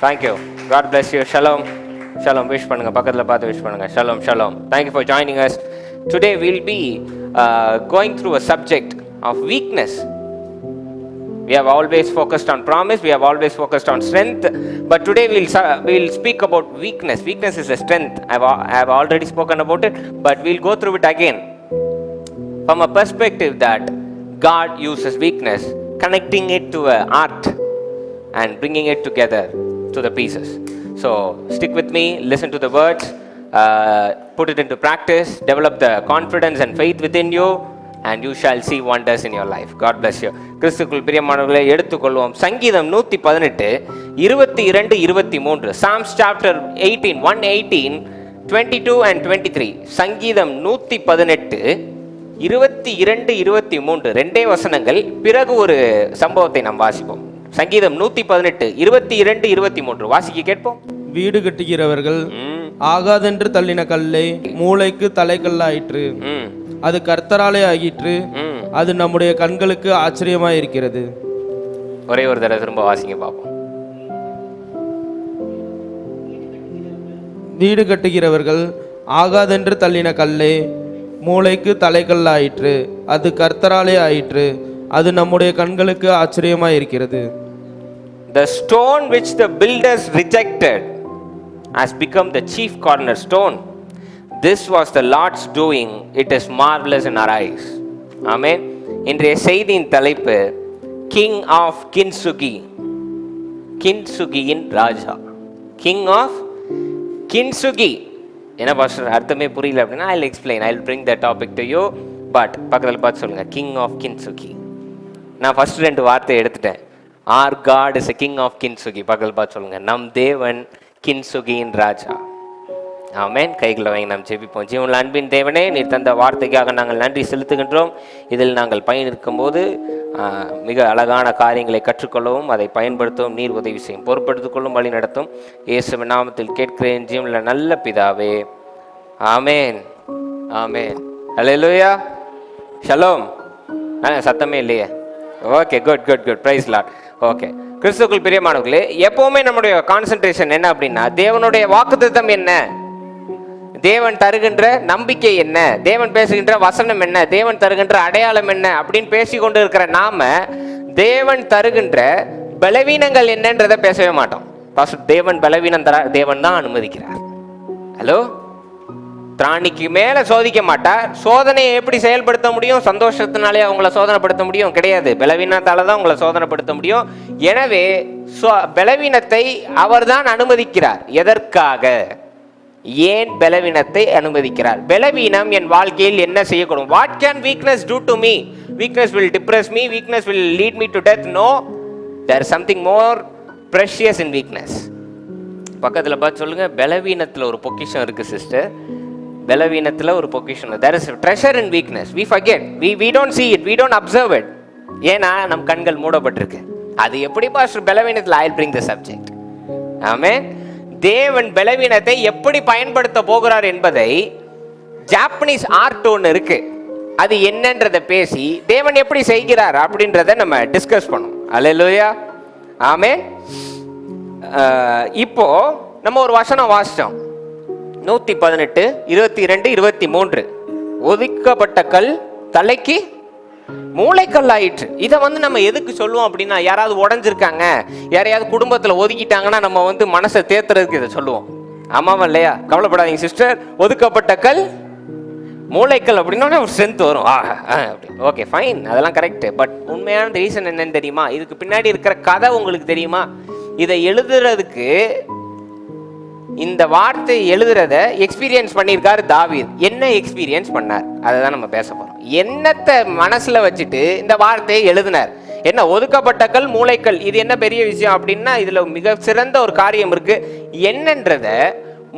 Thank you. God bless you. Shalom. Shalom. Wish பண்ணுங்க, பக்கத்துல பார்த்து wish பண்ணுங்க. Shalom, shalom. Thank you for joining us. Today we'll be going through a subject of weakness. We have always focused on promise, we have always focused on strength, but today we'll speak about weakness. Weakness is a strength. I have already spoken about it, but we'll go through it again from a perspective that God uses weakness, connecting it to an art and bringing it together to the pieces. So stick with me, listen to the words, put it into practice, develop the confidence and faith within you, and you shall see wonders in your life. God bless you. கிறிஸ்துக்குள் பிரியமானவர்களே, எடுத்துக்கொள்வோம் சங்கீதம் 118 22 23. Psalms chapter 18 118 22 and 23. சங்கீதம் 118 22 23 ரெண்டே வசனங்கள். பிறகு ஒரு சம்பவத்தை நாம் வாசிப்போம். சங்கீதம் 118 22 23 வாசிக்க கேட்போம். வீடு கட்டுகிறவர்கள் ஆகாதென்று தள்ளின கல்லை மூளைக்கு தலைக்கல்லாயிற்று, அது கர்த்தராலே ஆகிற்று, அது நம்முடைய கண்களுக்கு ஆச்சரியமாய் இருக்கிறது. ஒரே ஒரு தடவை திரும்ப வாசிங்க பார்ப்போம். வீடு கட்டுகிறவர்கள் ஆகாதென்று தள்ளின கல்லை மூளைக்கு தலைக்கல்லாயிற்று, அது கர்த்தராலே ஆயிற்று, அது நம்முடைய கண்களுக்கு ஆச்சரியமாய் இருக்கிறது. The stone which the builders rejected has become the chief cornerstone. This was the Lord's doing. It is marvelous in our eyes. Amen. இன்றைய செய்தியின் தலைப்பு King of Kintsugi. கின்சுகியின் ராஜா. King of Kintsugi. என்ன பாஸ்டர் அர்த்தமே புரியல அப்படின்னா I'll explain. I'll bring that topic to you. But பக்கத்தில் பார்த்து சொல்லுங்க, King of Kintsugi. நான் ஃபர்ஸ்ட் ரெண்டு வார்த்தை எடுத்துட்டேன். Our God is a King of Kintsugi. பக்கத்தில் பார்த்து சொல்லுங்க, நம் தேவன் கின்சுகியின் ராஜா. ஆமென். கைகளை வாங்கி நாம் ஜெபிப்போம். ஜீவனுள்ள அன்பின் தேவனே, நீர் தந்த வார்த்தைக்காக நாங்கள் நன்றி செலுத்துகின்றோம். இதில் நாங்கள் பயணிக்கும் போது மிக அழகான காரியங்களை கற்றுக்கொள்ளவும் அதை பயன்படுத்தவும் நீர் உதவி செய்யும். பொறுப்படுத்திக் கொள்ளும், வழி நடத்தும். இயேசுவின் நாமத்தில் கேட்கிறேன் ஜீவனுள்ள நல்ல பிதாவே, ஆமென். ஆமென். ஹல்லேலூயா. ஷலோம். சத்தமே இல்லையே. Okay, good good good. Praise Lord. Okay, கிறிஸ்துவுக்குள் பிரியமானவர்களே, எப்பவுமே நம்முடைய கான்சென்ட்ரேஷன் என்ன அப்படின்னா, தேவனுடைய வாக்குத்தத்தம் என்ன, தேவன் தருகின்ற நம்பிக்கை என்ன, தேவன் பேசுகின்ற வசனம் என்ன, தேவன் தருகின்ற அடையாளம் என்ன அப்படின்னு பேசிக்கொண்டு இருக்கிற நாம தேவன் தருகின்ற பலவீனங்கள் என்னன்றதை பேசவே மாட்டோம். தேவன் பலவீனம் தர தேவன் தான் அனுமதிக்கிறார். ஹலோ, திராணிக்கு மேல சோதிக்க மாட்டார். சோதனையை எப்படி செயல்படுத்த முடியும்? சந்தோஷத்தினாலே அவங்கள சோதனைப்படுத்த முடியும்? கிடையாது. பலவீனத்தால தான் உங்களை சோதனைப்படுத்த முடியும். எனவே பலவீனத்தை அவர் தான் அனுமதிக்கிறார். எதற்காக? ஏன் பலவீனத்தை அனுமதிக்கிறார்? பலவீனம் என் வாழ்க்கையில் என்ன செய்யக்கூடும்? What can weakness do to me? Weakness will depress me, weakness will lead me to death. No, there is something more precious in weakness. பக்கத்தில் பார்த்து சொல்லுங்க, பலவீனத்தில் ஒரு பொக்கிஷம் இருக்கு சிஸ்டர். பலவீனத்தில் ஒரு பொக்கிஷன். there is a treasure in weakness. we forget, we don't see it, we don't observe it. ஏன்னா நம் கண்கள் மூடப்பட்டிருக்கு. அது எப்படி பாஸ்டர் பலவீனத்தில்? I'll bring the subject. ஆமென். தேவன் பலவீனத்தை எப்படி பயன்படுத்த போகிறார் என்பதை ஜாப்பனீஸ் ஆர்ட் ஒன்று இருக்கு, அது என்னன்றதை பேசி தேவன் எப்படி செய்கிறார் அப்படின்றத நம்ம டிஸ்கஸ் பண்ணுவோம். அல்லேலூயா. ஆமென். இப்போ நம்ம ஒரு வசனம் வாசிச்சோம், 118 22 23. ஒதுக்கப்பட்ட கல் தலைக்கு மூளைக்கல் ஆயிற்று. இதை நம்ம எதுக்கு சொல்லுவோம் அப்படின்னா, யாராவது உடஞ்சிருக்காங்க, யாரையாவது குடும்பத்தில் ஒதுக்கிட்டாங்கன்னா நம்ம மனசை தேத்துறதுக்கு இதை சொல்லுவோம். ஆமாவா இல்லையா? கவலைப்படாதீங்க சிஸ்டர். ஒதுக்கப்பட்ட கல் மூளைக்கல் அப்படின்னா ஒரு ஸ்ட்ரென்த் வரும். ஓகே ஃபைன், அதெல்லாம் கரெக்ட். பட் உண்மையான ரீசன் என்னன்னு தெரியுமா? இதுக்கு பின்னாடி இருக்கிற கதை உங்களுக்கு தெரியுமா? இதை எழுதுறதுக்கு, இந்த வார்த்தை எழுதுறத எக்ஸ்பீரியன்ஸ் பண்ணியிருக்காரு தாவீது. என்ன எக்ஸ்பீரியன்ஸ் பண்ணார் அதை தான் நம்ம பேச போறோம். என்னத்தை மனசுல வச்சுட்டு இந்த வார்த்தையை எழுதினார்? என்ன? ஒதுக்கப்பட்ட கல் மூளைக்கல். இது என்ன பெரிய விஷயம் அப்படின்னா, இதுல மிக சிறந்த ஒரு காரியம் இருக்கு. என்னன்றத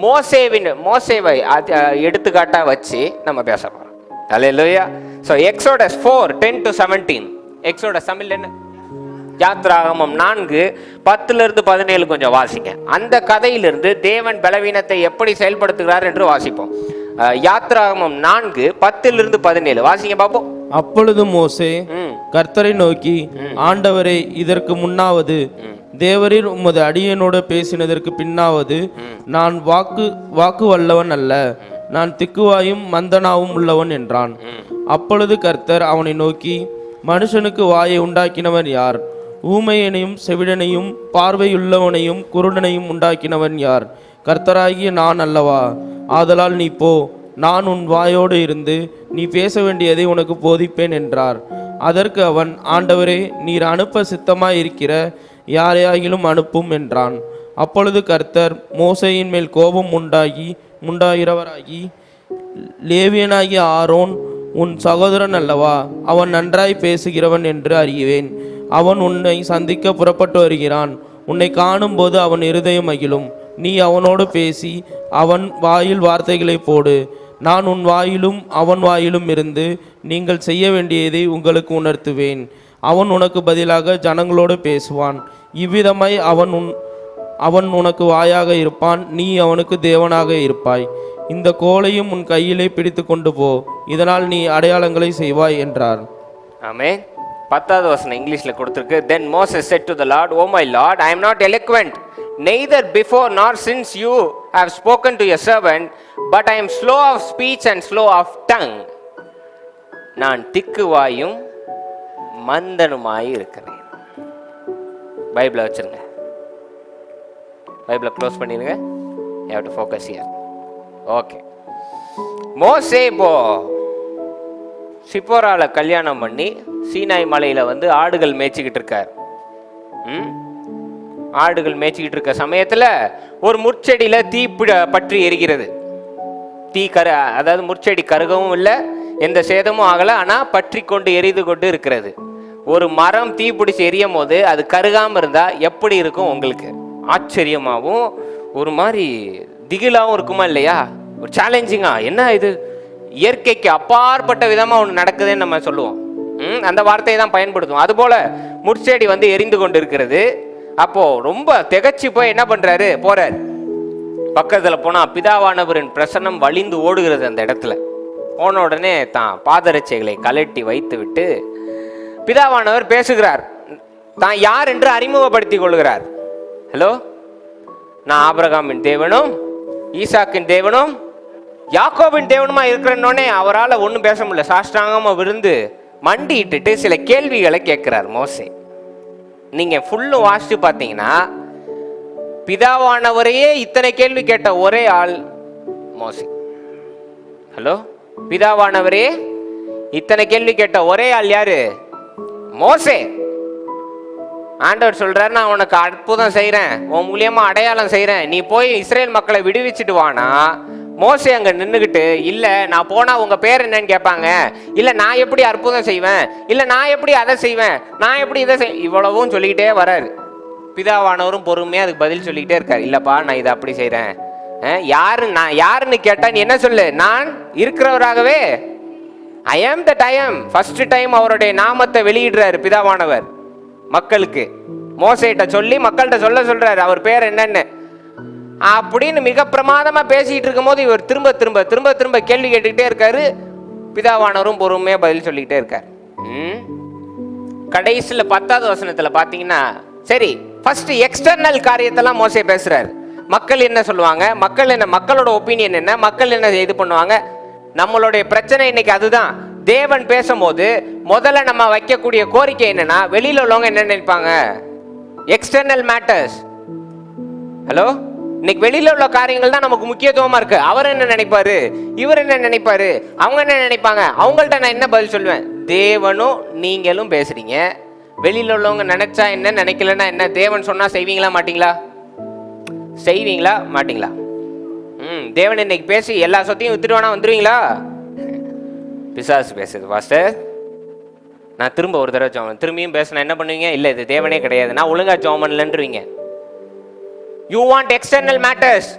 மோசேவை எடுத்துக்காட்டா வச்சு நம்ம பேச போறோம். அல்லேலூயா. So Exodus 4:10 to 17. Exodus Tamil என்ன? யாத்ராகமம் 4:10-17 கொஞ்சம் வாசிங்க. அந்த கதையிலிருந்து தேவன் பலவீனத்தை எப்படி செயல்படுத்துகிறார் என்று வாசிப்போம். யாத்ராகமம் 4:10-17 வாசிங்க பாப்போம். அப்பொழுது மோசே கர்த்தரை நோக்கி, ஆண்டவரே, இதற்கு முன்னாவது தேவரீர் உமது அடியனோடு பேசினதற்கு பின்னாவது நான் வாக்கு வல்லவன் அல்ல, நான் திக்குவாயும் மந்தனாவும் உள்ளவன் என்றான். அப்பொழுது கர்த்தர் அவனை நோக்கி, மனுஷனுக்கு வாயை உண்டாக்கினவன் யார்? ஊமையனையும் செவிடனையும் பார்வையுள்ளவனையும் குருடனையும் உண்டாக்கினவன் யார்? கர்த்தராகிய நான் அல்லவா? ஆதலால் நீ போ, நான் உன் வாயோடு இருந்து நீ பேச வேண்டியதை உனக்கு போதிப்பேன் என்றார். அதற்கு அவன், ஆண்டவரே, நீர் அனுப்ப சித்தமாயிருக்கிற யாரையாகிலும் அனுப்பும் என்றான். அப்பொழுது கர்த்தர் மோசேயின் மேல் கோபம் உண்டாகிறவராகி, லேவியனாகிய ஆரோன் உன் சகோதரன் அல்லவா? அவன் நன்றாய் பேசுகிறவன் என்று அறிவேன். அவன் உன்னை சந்திக்க புறப்பட்டு வருகிறான். உன்னை காணும்போது அவன் இருதயம் மகிழும். நீ அவனோடு பேசி அவன் வாயில் வார்த்தைகளை போடு. நான் உன் வாயிலும் அவன் வாயிலும் இருந்து நீங்கள் செய்ய வேண்டியதை உங்களுக்கு உணர்த்துவேன். அவன் உனக்கு பதிலாக ஜனங்களோடு பேசுவான். இவ்விதமாய் அவன் உனக்கு வாயாக இருப்பான், நீ அவனுக்கு தேவனாக இருப்பாய். இந்த கோலையும் உன் கையிலே பிடித்து கொண்டு போ, இதனால் நீ அடையாளங்களை செய்வாய் என்றார். ஆமென். 10வது வசனம் இங்கிலீஷ்ல கொடுத்திருக்கு. Then Moses said to the Lord, O my Lord, I am not eloquent, neither before nor since you have spoken to your servant, but I am slow of speech and slow of tongue. நான் திக்குவாயும் மந்தனுமாய் இருக்கிறேன். பைபிளை வச்சிருங்க, பைபிளை close பண்ணிடுங்க. You have to focus here. Okay. மோசே இப்போ சிப்போரால கல்யாணம் பண்ணி சீனாய் மலையில வந்து ஆடுகள் மேய்ச்சிக்கிட்டு இருக்கார். ஆடுகள் மேய்ச்சிக்கிட்டு இருக்க சமயத்துல ஒரு முட்செடியில தீ பற்றி எரிகிறது. அதாவது முட்செடி கருகவும் இல்லை, எந்த சேதமும் ஆகல, ஆனா பற்றி கொண்டு எரிந்து கொண்டு இருக்கிறது. ஒரு மரம் தீ பிடிச்சி எரியும் போது அது கருகாம இருந்தா எப்படி இருக்கும் உங்களுக்கு? ஆச்சரியமாகவும் ஒரு மாதிரி திகிலாவும் இருக்குமா இல்லையா? ஒரு சேலஞ்சிங்கா, என்ன இது இயற்கைக்கு அப்பாற்பட்ட விதமா ஒன்று நடக்குதுன்னு நம்ம சொல்லுவோம். அந்த வார்த்தையை தான் பயன்படுத்துவோம். அதுபோல முட்செடி வந்து எரிந்து கொண்டு இருக்கிறது. அப்போ ரொம்ப திகச்சு போய் என்ன பண்றாரு, போறாரு. பக்கத்துல போனா பிதாவானவரின் பிரசன்னம் வழிந்து ஓடுகிறது. அந்த இடத்துல போன உடனே தான் பாதரட்சைகளை கலட்டி வைத்து விட்டு பிதாவானவர் பேசுகிறார். தான் யார் என்று அறிமுகப்படுத்திக் கொள்கிறார். ஹலோ, நான் ஆபிரகாமின் தேவனும் ஈசாக்கின் தேவனும் யாக்கோபின் தேவனுமா இருக்கிறன்னொடனே அவரால் ஒன்றும் பேச முடியல. சாஷ்டாங்கமா விழுந்து மண்டி இட்டுட்டு சில கேள்விகளை கேட்கிறார் மோசே. நீங்க ஃபுல்லும் வாசிச்சு பார்த்தீங்கன்னா பிதாவானவரையே இத்தனை கேள்வி கேட்ட ஒரே ஆள் மோசே. ஹலோ, பிதாவானவரே இத்தனை கேள்வி கேட்ட ஒரே ஆள் யாரு? மோசே. ஆண்டவர் சொல்றாரு, நான் உனக்கு அற்புதம் செய்யறேன், உன் மூலியமா அடையாளம் செய்யறேன், நீ போய் இஸ்ரேல் மக்களை விடுவிச்சுட்டு வானா. மோசே அங்க நின்றுகிட்டு, இல்ல நான் போனா உங்க பேர் என்னன்னு கேட்பாங்க, இல்ல நான் எப்படி அற்புதம் செய்வேன், இல்ல நான் எப்படி அதை செய்வேன், நான் எப்படி இதை இவ்வளவும் சொல்லிக்கிட்டே வராரு. பிதாவானவரும் பொறுமையா அதுக்கு பதில் சொல்லிக்கிட்டே இருக்காரு. இல்லப்பா நான் இதை அப்படி செய்யறேன். நான் யாருன்னு கேட்டா நீ என்ன சொல்லு? நான் இருக்கிறவராகவே, ஐ ஆம் தட் ஐ ஆம். ஃபர்ஸ்ட் டைம் அவருடைய நாமத்தை வெளியிடுறாரு பிதாவானவர் மக்களுக்கு. மோசேட்ட சொல்லி மக்கள்கிட்ட சொல்றாரு அவர் பேர் என்னன்னு. அப்படின்னு மிக பிரமாதமா பேசிட்டு இருக்கும் போது இவர் திரும்ப திரும்ப திரும்ப திரும்ப கேள்வி கேட்டுக்கிட்டே இருக்காரு. பிதாவானவரும் பொறுமையா பதில் சொல்லிக்கிட்டே இருக்காரு. கடைசியில 10வது வசனத்துல பாத்தீங்கன்னா, சரி ஃபர்ஸ்ட் எக்ஸ்டர்னல் காரியத்தெல்லாம் மோசே பேசுறாரு. மக்கள் என்ன சொல்லுவாங்க, மக்களோட ஒப்பீனியன் என்ன, மக்கள் என்ன இது பண்ணுவாங்க. நம்மளுடைய பிரச்சனை இன்னைக்கு அதுதான். தேவன் பேசும்போது முதல்ல நம்ம வைக்கக்கூடிய கோரிக்கை என்னன்னா, வெளியில உள்ளவங்க என்ன நினைப்பாங்க, எக்ஸ்டர்னல் மேட்டர்ஸ். ஹலோ, இன்னைக்கு வெளியில உள்ள காரியங்கள் தான் நமக்கு முக்கியத்துவமா இருக்கு. அவர் என்ன நினைப்பாரு, இவர் என்ன நினைப்பாரு, அவங்க என்ன நினைப்பாங்க, அவங்கள்ட்ட நான் என்ன பதில் சொல்லுவேன்? தேவனும் நீங்களும் பேசுறீங்க, வெளியில உள்ளவங்க நினைச்சா என்ன நினைக்கலன்னா என்ன, தேவன் சொன்னா செய்வீங்களா மாட்டீங்களா? செய்வீங்களா மாட்டீங்களா? தேவன் இன்னைக்கு பேசி எல்லா சொத்தையும் வித்துட்டு வந்துருவீங்களா? பிசாசு பேசுது பாஸ்டர், நான் திரும்ப ஒரு தடவை ஜெபம் திரும்பியும் பேசினா என்ன பண்ணுவீங்க? இல்லை இது தேவனே கிடையாது, நான் ஒழுங்கா ஜெபம் பண்ணலன்றீங்க. You want external matters.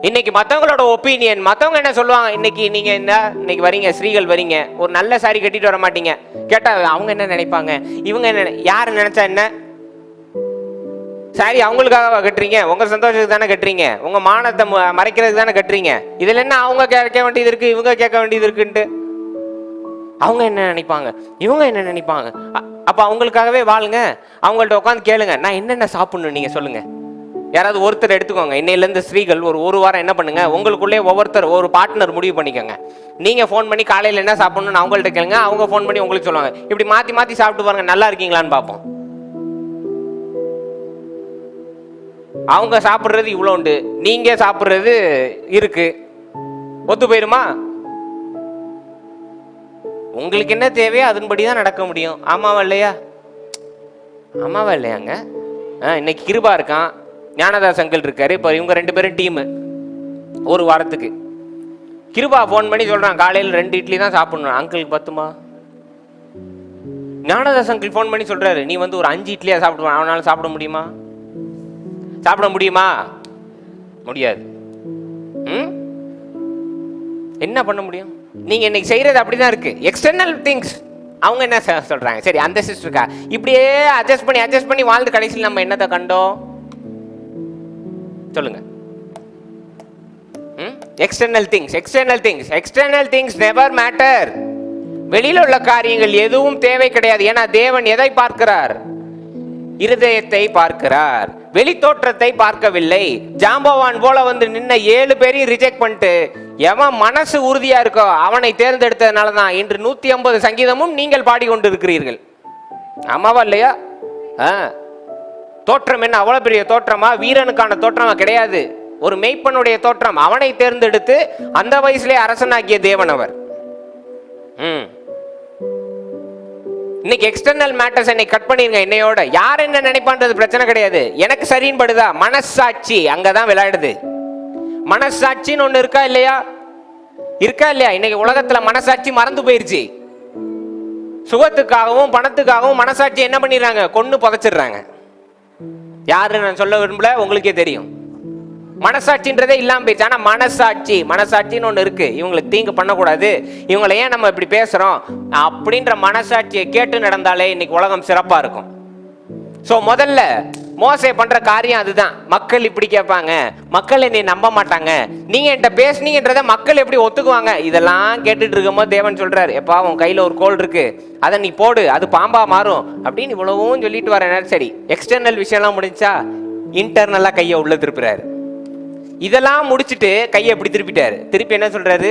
இன்னைக்கு மற்றவங்களோட ஒப்பீனியன், மற்றவங்க என்ன சொல்லுவாங்க. இன்னைக்கு வரீங்க, ஸ்ரீகள் வரீங்க, ஒரு நல்ல சாரி கட்டிட்டு வர மாட்டீங்க. கேட்டா அவங்க என்ன நினைப்பாங்க, இவங்க என்ன, யாரு நினைச்சா என்ன? சாரி அவங்களுக்காக கட்டுறீங்க, உங்க சந்தோஷத்துக்கு தானே கட்டுறீங்க, உங்க மானத்தை மறைக்கிறதுக்கு தானே கட்டுறீங்க. இதுல என்ன அவங்க கேட்க வேண்டியது இருக்கு, இவங்க கேட்க வேண்டியது இருக்குன்ட்டு. அவங்க என்ன நினைப்பாங்க, இவங்க என்ன நினைப்பாங்க. அப்ப அவங்களுக்காகவே வாழுங்க. அவங்கள்ட்ட உட்காந்து கேளுங்க, நான் என்னென்ன சாப்பிடணும் நீங்க சொல்லுங்க. யாராவது ஒருத்தர் எடுத்துக்கோங்க. இன்னையிலேருந்து ஸ்திரீகள் ஒரு வாரம் என்ன பண்ணுங்க, உங்களுக்குள்ளே ஒவ்வொருத்தர் ஒரு பார்ட்னர் முடிவு பண்ணிக்கோங்க. நீங்க ஃபோன் பண்ணி காலையில் என்ன சாப்பிடணும்னு அவங்கள்ட்ட கேளுங்க, அவங்க ஃபோன் பண்ணி உங்களுக்கு சொல்லுவாங்க. இப்படி மாத்தி மாத்தி சாப்பிட்டு பாருங்க, நல்லா இருக்கீங்களான்னு பார்ப்போம். அவங்க சாப்பிட்றது இவ்வளோ உண்டு, நீங்க சாப்பிட்றது இருக்கு, ஒத்து போயிருமா? உங்களுக்கு என்ன தேவையோ அதன்படி தான் நடக்க முடியும். ஆமாவா இல்லையா? ஆமாவா இல்லையாங்க? இன்னைக்கு கிருபா இருக்கான், ஞானதாஸ் அங்கிள் இருக்காரு. இப்போ இவங்க 2 பேரும் டீமு. ஒரு வாரத்துக்கு கிருபா ஃபோன் பண்ணி சொல்றான், காலையில் 2 இட்லி தான் சாப்பிடணும். அங்கிளுக்கு பத்துமா? ஞானதாஸ் அங்கிள் ஃபோன் பண்ணி சொல்றாரு, நீ ஒரு 5 இட்லியா சாப்பிடுவான். அவனால சாப்பிட முடியுமா? சாப்பிட முடியுமா? முடியாது. என்ன பண்ண முடியும்? நீங்க இன்னைக்கு செய்யறது அப்படிதான் இருக்கு. External things. அவங்க என்ன சொல்றாங்க, சரி அந்த சிஸ்டருக்கா இப்படியே அட்ஜஸ்ட் பண்ணி வாழ்ந்து கடைசியில் நம்ம என்னத்தை கண்டோம் சொல்லுங்க? External things never matter. வெளியில உள்ள காரியங்கள் எதுவும் தேவை கிடையாது. ஏன்னா தேவன் எதை பார்க்கிறார்? இருதயத்தை பார்க்கிறார், வெளி தோற்றத்தை பார்க்கவில்லை. ஜாம்பவான் போல நின்ன 7 பேரையும் ரிஜெக்ட் பண்ணிட்டு எவன் மனசு உறுதியா இருக்கோ அவனை தேர்ந்தெடுத்ததுனாலதான் இன்று 150 சங்கீதமும் நீங்கள் பாடிக்கொண்டு இருக்கிறீர்கள். ஆமாவா இல்லையா? தோற்றம் என்ன அவ்வளவு பெரிய தோற்றமா? வீரனுக்கான தோற்றமா கிடையாது, ஒரு மெய்ப்பனுடைய தோற்றம். அவனை தேர்ந்தெடுத்து அந்த வயசுலே அரசனாக்கிய தேவன் அவர். இன்னைக்கு எக்ஸ்டர்னல் மேட்டர்ஸ் இன்னைக்கு கட் பண்ணிருங்க. என்னையோட யார் என்ன நினைப்பான்றது பிரச்சனை கிடையாது. எனக்கு சரின்னு படுதா? மனசாட்சி அங்கதான் விளையாடுது. மனசாட்சின்னு ஒண்ணு இருக்கா இல்லையா? இன்னைக்கு உலகத்துல மனசாட்சி மறந்து போயிருச்சு. சுகத்துக்காகவும் பணத்துக்காகவும் மனசாட்சி என்ன பண்ணிடுறாங்க? கொன்னு புதைச்சிடுறாங்க. யாரு நான் சொல்ல விரும்பல, உங்களுக்கே தெரியும். மனசாட்சின்றதே இல்லாம போயிடுச்சு. ஆனா மனசாட்சின்னு ஒண்ணு இருக்கு. இவங்களுக்கு தீங்கு பண்ணக்கூடாது, இவங்களை ஏன் நம்ம இப்படி பேசுறோம் அப்படின்ற மனசாட்சியை கேட்டு நடந்தாலே இன்னைக்கு உலகம் சிறப்பா இருக்கும். சோ முதல்ல மோசே பண்ற காரியம் அதுதான். மக்கள் இப்படி கேட்பாங்க, மக்கள் என்னை நம்ப மாட்டாங்க, நீங்க என்கிட்ட பேசுனீங்கன்றத மக்கள் எப்படி ஒத்துக்குவாங்க? இதெல்லாம் கேட்டுட்டு இருக்கும்போது தேவன் சொல்றாரு, எப்பா உன் கையில ஒரு கோல் இருக்கு, அதை நீ போடு, அது பாம்பா மாறும் அப்படின்னு இவ்வளவும் சொல்லிட்டு வரேன். சரி, எக்ஸ்டர்னல் விஷயம்லாம் முடிஞ்சா இன்டர்னலா கையை உள்ள திருப்புறாரு. இதெல்லாம் முடிச்சுட்டு கையை எப்படி திருப்பிட்டாரு? திருப்பி என்ன சொல்றாரு?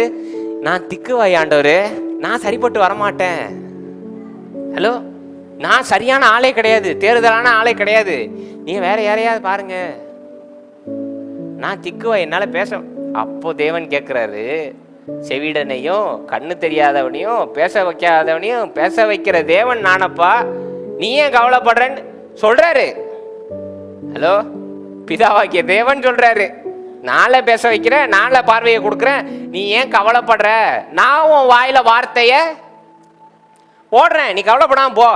நான் திக்குவாய் ஆண்டவரே, நான் சரிப்பட்டு வரமாட்டேன். ஹலோ, நான் சரியான ஆளே கிடையாது, தேர்தலான ஆளே கிடையாது, நீ வேற யாரையாவது பாருங்க, நான் திக்குவாய், என்னால பேச. அப்போ தேவன் கேட்கிறாரு, செவிடனையும் கண்ணு தெரியாதவனையும் பேச வைக்காதவனையும் பேச வைக்கிற தேவன் நானப்பா, நீ ஏன் கவலைப்படுறன்னு சொல்றாரு. ஹலோ, பிதாவாக்கிய தேவன் சொல்றாரு, நாளை பேச வைக்கிறேன், நாளை பார்வையை கொடுக்குறேன், நீ ஏன் கவலைப்படுற? நான் உன் வாயில வார்த்தைய போடுறேன், நீ கவலைப்படாம போ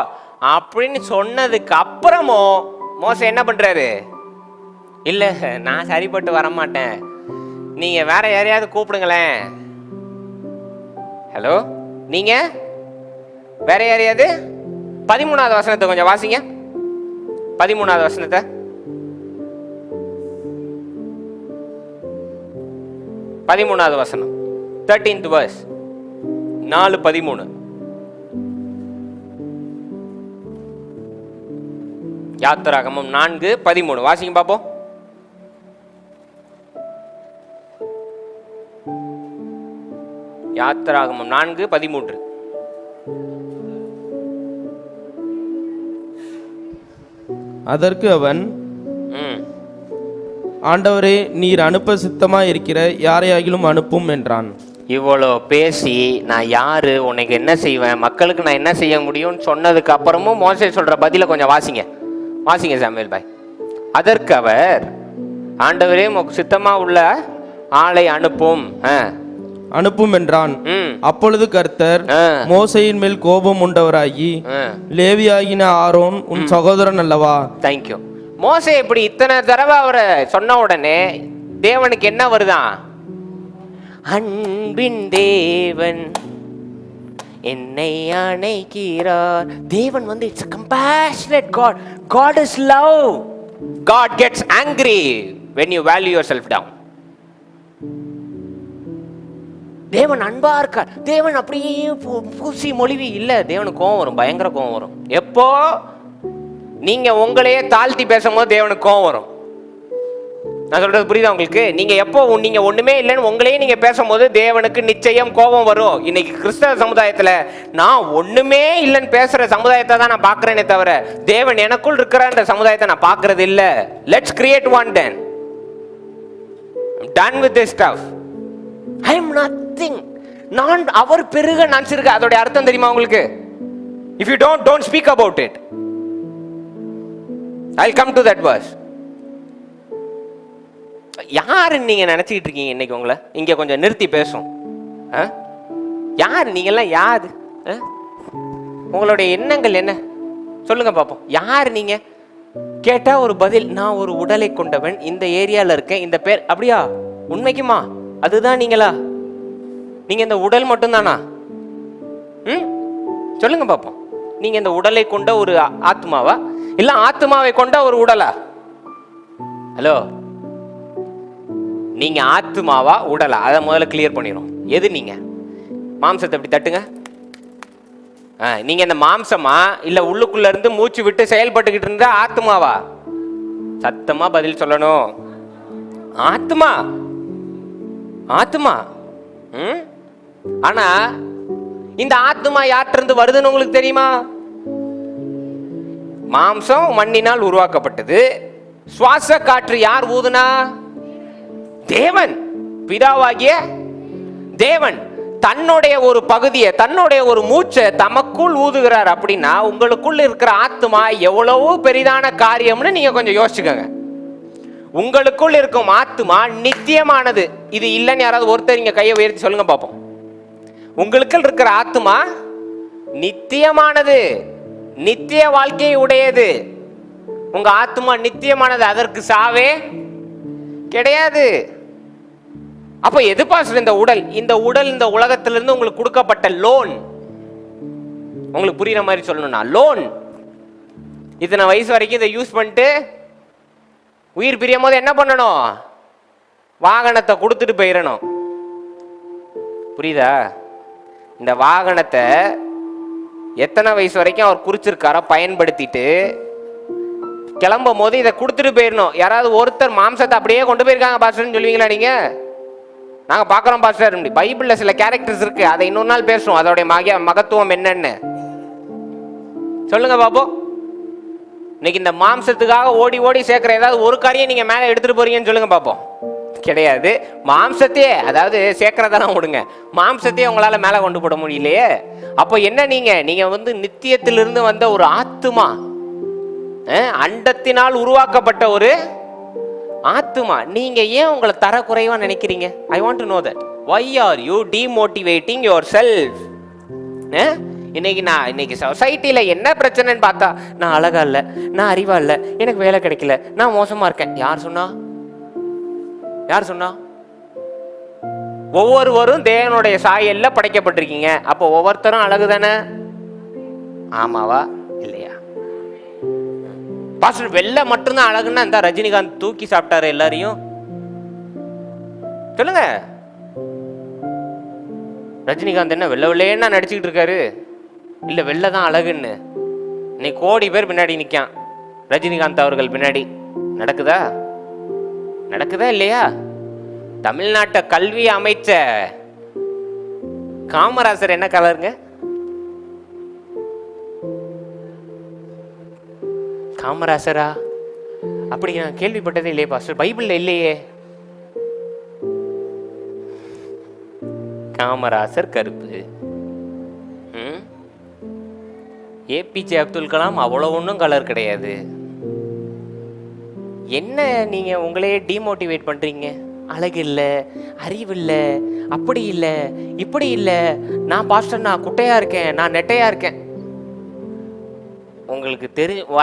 அப்படின்னு சொன்னதுக்கு அப்புறமும் மோசே என்ன பண்றாரு? இல்ல, நான் சரிப்பட்டு வரமாட்டேன், நீங்க வேற யாரையாவது கூப்பிடுங்களேன். ஹலோ, நீங்க வேற யாரையாவது? 13வது வசனத்தை கொஞ்சம் வாசிங்க. 13வது வசனத்தை. 13வது வசனம், 13th verse, 4:13. யாத்திராகமம் 4:13 வாசிங்க பாப்போம். யாத்திராகமம் 4:13. அதற்கு அவன், ஆண்டவரே, நீர் அனுப்ப சித்தமா இருக்கிற யாரையாகிலும் அனுப்பும் என்றான். இவ்வளோ பேசி நான் யாரு, உனக்கு என்ன செய்வேன், மக்களுக்கு நான் என்ன செய்ய முடியும்னு சொன்னதுக்கு அப்புறமும் மோசே சொல்ற பதில கொஞ்சம் வாசிங்க சாமுவேல் பாய். அதற்கு அவர், ஆண்டவரே உமக்கு சித்தமா உள்ள ஆளை அனுப்பும் என்றான். அப்பொழுது கர்த்தர் மோசையின் மேல் கோபம் உண்டவராகி, லேவியாகின ஆரோன் உன் சகோதரன் அல்லவா? தேங்க்யூ. மோசே இப்படி இத்தனை தடவை அவரை சொன்ன உடனே தேவனுக்கு என்ன வருதான்? அன்பின் தேவன் என்னை அணைக்கிறார். தேவன் it's compassionate God. God is love. God gets angry when you value yourself down. தேவன் அன்பா இருக்கார், தேவன் அப்படியே பூசி மொழிவி இல்ல. தேவனுக்கு கோவம் வரும், பயங்கர கோவம் வரும். எப்போ நீங்க உங்களையே தாழ்த்தி பேசும்போது தேவனுக்கு கோவம் வரும். நான் சொல்றது புரியுதா உங்களுக்கு? நீங்க எப்போ நீங்க ஒண்ணுமே இல்லைன்னு உங்களையே நீங்க பேசும்போது தேவனுக்கு நிச்சயம் கோபம் வரும். இன்னைக்கு கிறிஸ்தவ சமுதாயத்துல நான் ஒண்ணுமே இல்லைன்னு பேசுற சமுதாயத்தை தான் நான் பாக்குறேனே தவிர தேவன் எனக்குள் இருக்கிற சமுதாயத்தை நான் பாக்குறது இல்ல. Let's create one then. Done with this stuff. I am nothing. நான் அவர் பெருக நான் சிறுக. அதோட அர்த்தம் தெரியுமா உங்களுக்கு? If you don't speak about it, I'll come to that verse. யாரு நீங்க நினைச்சிட்டு இருக்கீங்க இன்னைக்கு? உங்களை இங்க கொஞ்சம் நிறுத்தி பேசும். யாரு நீங்கெல்லாம்? யாரு? உங்களுடைய எண்ணங்கள் என்ன சொல்லுங்க பாப்போம். யாரு நீங்க? கேட்டா ஒரு பதில், நான் ஒரு உடலை கொண்டவன், இந்த ஏரியால இருக்கேன், இந்த பேர். அப்படியா? உண்மைக்குமா அதுதான் நீங்களா? நீங்க இந்த உடல் மட்டும்தானா? சொல்லுங்க பாப்போம். நீங்க இந்த உடலை கொண்ட ஒரு ஆத்மாவா, இல்ல ஆத்மாவை கொண்ட ஒரு உடலா? ஹலோ, நீங்க ஆத்மாவா உடலா? அதை முதல்ல கிளியர் பண்ணிடும். எது நீங்க? மாம்சத்தை எப்படி தட்டுங்க. நீங்க இந்த மாம்சமா, இல்ல உள்ளுக்குள்ள இருந்து மூச்சு விட்டு செயல்பட்டுக்கிட்டு இருந்தா ஆத்மாவா? சத்தமா பதில் சொல்லணும். ஆத்மா. ஆத்மா. ஆனா இந்த ஆத்மா யாற்றிருந்து வருதுன்னு உங்களுக்கு தெரியுமா? மாம்சம் மண்ணினால் உருவாக்கப்பட்டது. சுவாச காற்று யார் ஊதுனா? தேவன். பிதாவாகிய தேவன் தன்னுடைய ஒரு பகுதியை, தன்னுடைய ஒரு மூச்சை தமக்குள் ஊதுகிறார். அப்படின்னா உங்களுக்குள் இருக்கிற ஆத்மா எவ்வளவு பெரிதான காரியம்னு நீங்க கொஞ்சம் யோசிச்சுக்கோங்க. உங்களுக்குள் இருக்கும் ஆத்மா நித்தியமானது. இது இல்லைன்னு யாராவது ஒருத்தர் இங்க கையை உயர்த்தி சொல்லுங்க பார்ப்போம். உங்களுக்குள் இருக்கிற ஆத்மா நித்தியமானது, நித்திய வாழ்க்கையை உடையது. உங்க ஆத்மா நித்தியமானது, அதற்கு சாவே கிடையாது. அப்ப எது பாஸ்டர் இந்த உடல்? இந்த உடல் இந்த உலகத்திலிருந்து உங்களுக்கு கொடுக்கப்பட்ட லோன். உங்களுக்கு புரியுற மாதிரி சொல்லணும்னா லோன். இத்தனை வயசு வரைக்கும் இதை யூஸ் பண்ணிட்டு உயிர் பிரியும் போது என்ன பண்ணணும்? வாகனத்தை கொடுத்துட்டு போயிடணும். புரியுதா? இந்த வாகனத்தை எத்தனை வயசு வரைக்கும் அவர் குறிச்சிருக்காரோ பயன்படுத்திட்டு கிளம்பும் போது இதை கொடுத்துட்டு போயிடணும். யாராவது ஒருத்தர் மாம்சத்தை அப்படியே கொண்டு போயிருக்காங்க பாஸ்டர்னு சொல்லுவீங்களா நீங்க? நாங்க பாக்குறோம் பாஸ்டர். பைபிள்ல சில கேரக்டர்ஸ் இருக்கு, அதை இன்னொரு நாள் பேசுவோம். அதோடைய மகத்துவம் என்னன்னு சொல்லுங்க பாப்போம். இன்னைக்கு இந்த மாம்சத்துக்காக ஓடி ஓடி சேர்க்கிற ஏதாவது ஒரு காரியம் நீங்க மேல எடுத்துட்டு போறீங்கன்னு சொல்லுங்க பாப்போம். கிடையாது. மாம்சத்தையே, அதாவது சேர்க்கிறதெல்லாம் விடுங்க, மாம்சத்தையே உங்களால மேல கொண்டு போட முடியலையே. அப்போ என்ன? நீங்க வந்து நித்தியத்திலிருந்து வந்த ஒரு ஆத்துமா, அண்டத்தினால் உருவாக்கப்பட்ட ஒரு ஆத்துமா. நீங்க ஏன் உங்களை தர குறைவா நினைக்கிறீங்க? I want to know that. why are you demotivating yourself? இன்னைக்கு சொசைட்டில என்ன பிரச்சனைன்னு பார்த்தா, நான் அழகா இல்ல, நான் அறிவா இல்ல, எனக்கு வேலை கிடைக்கல, நான் மோசமா இருக்கேன். யார் சொன்னா? யார் சொன்னா? ஒவ்வொருவரும் தேவனுடைய சாயல்ல படைக்கப்பட்டிருக்கீங்க. அப்போ ஒவ்வொருத்தரும் அழகு தானே? ஆமாவா இல்லையா? பாஸ்டர் வெள்ளை மட்டும்தான் அழகுன்னா இந்த ரஜினிகாந்த் தூக்கி சாப்பிட்டாரு எல்லாரையும். சொல்லுங்க, ரஜினிகாந்த் என்ன வெள்ளை வெள்ளையன்னா நடிச்சுக்கிட்டு இருக்காரு? இல்ல வெள்ளை தான் அழகுன்னு இன்னைக்கு கோடி பேர் பின்னாடி நிக்கான் ரஜினிகாந்த் அவர்கள் பின்னாடி. நடக்குதா? நடக்குதா இல்லையா? தமிழ்நாட்டை கல்வி அமைச்ச காமராசர் என்ன கலருங்க? காமராசரா? அப்படி நான் கேள்விப்பட்டதே இல்லையே பாஸ்டர், பைபிள்ல இல்லையே. காமராசர் கருப்பு. ஏபிஜே அப்துல் கலாம் அவ்வளவு ஒன்றும் கலர் கிடையாது. என்ன நீங்க உங்களையே டிமோட்டிவேட் பண்றீங்க? அழகு இல்ல, அறிவு இல்ல, அப்படி இல்ல, இப்படி இல்ல, நான் பாஸ்டர் நான் குட்டையா இருக்கேன், நான் நெட்டையா இருக்கேன். உங்களுக்கு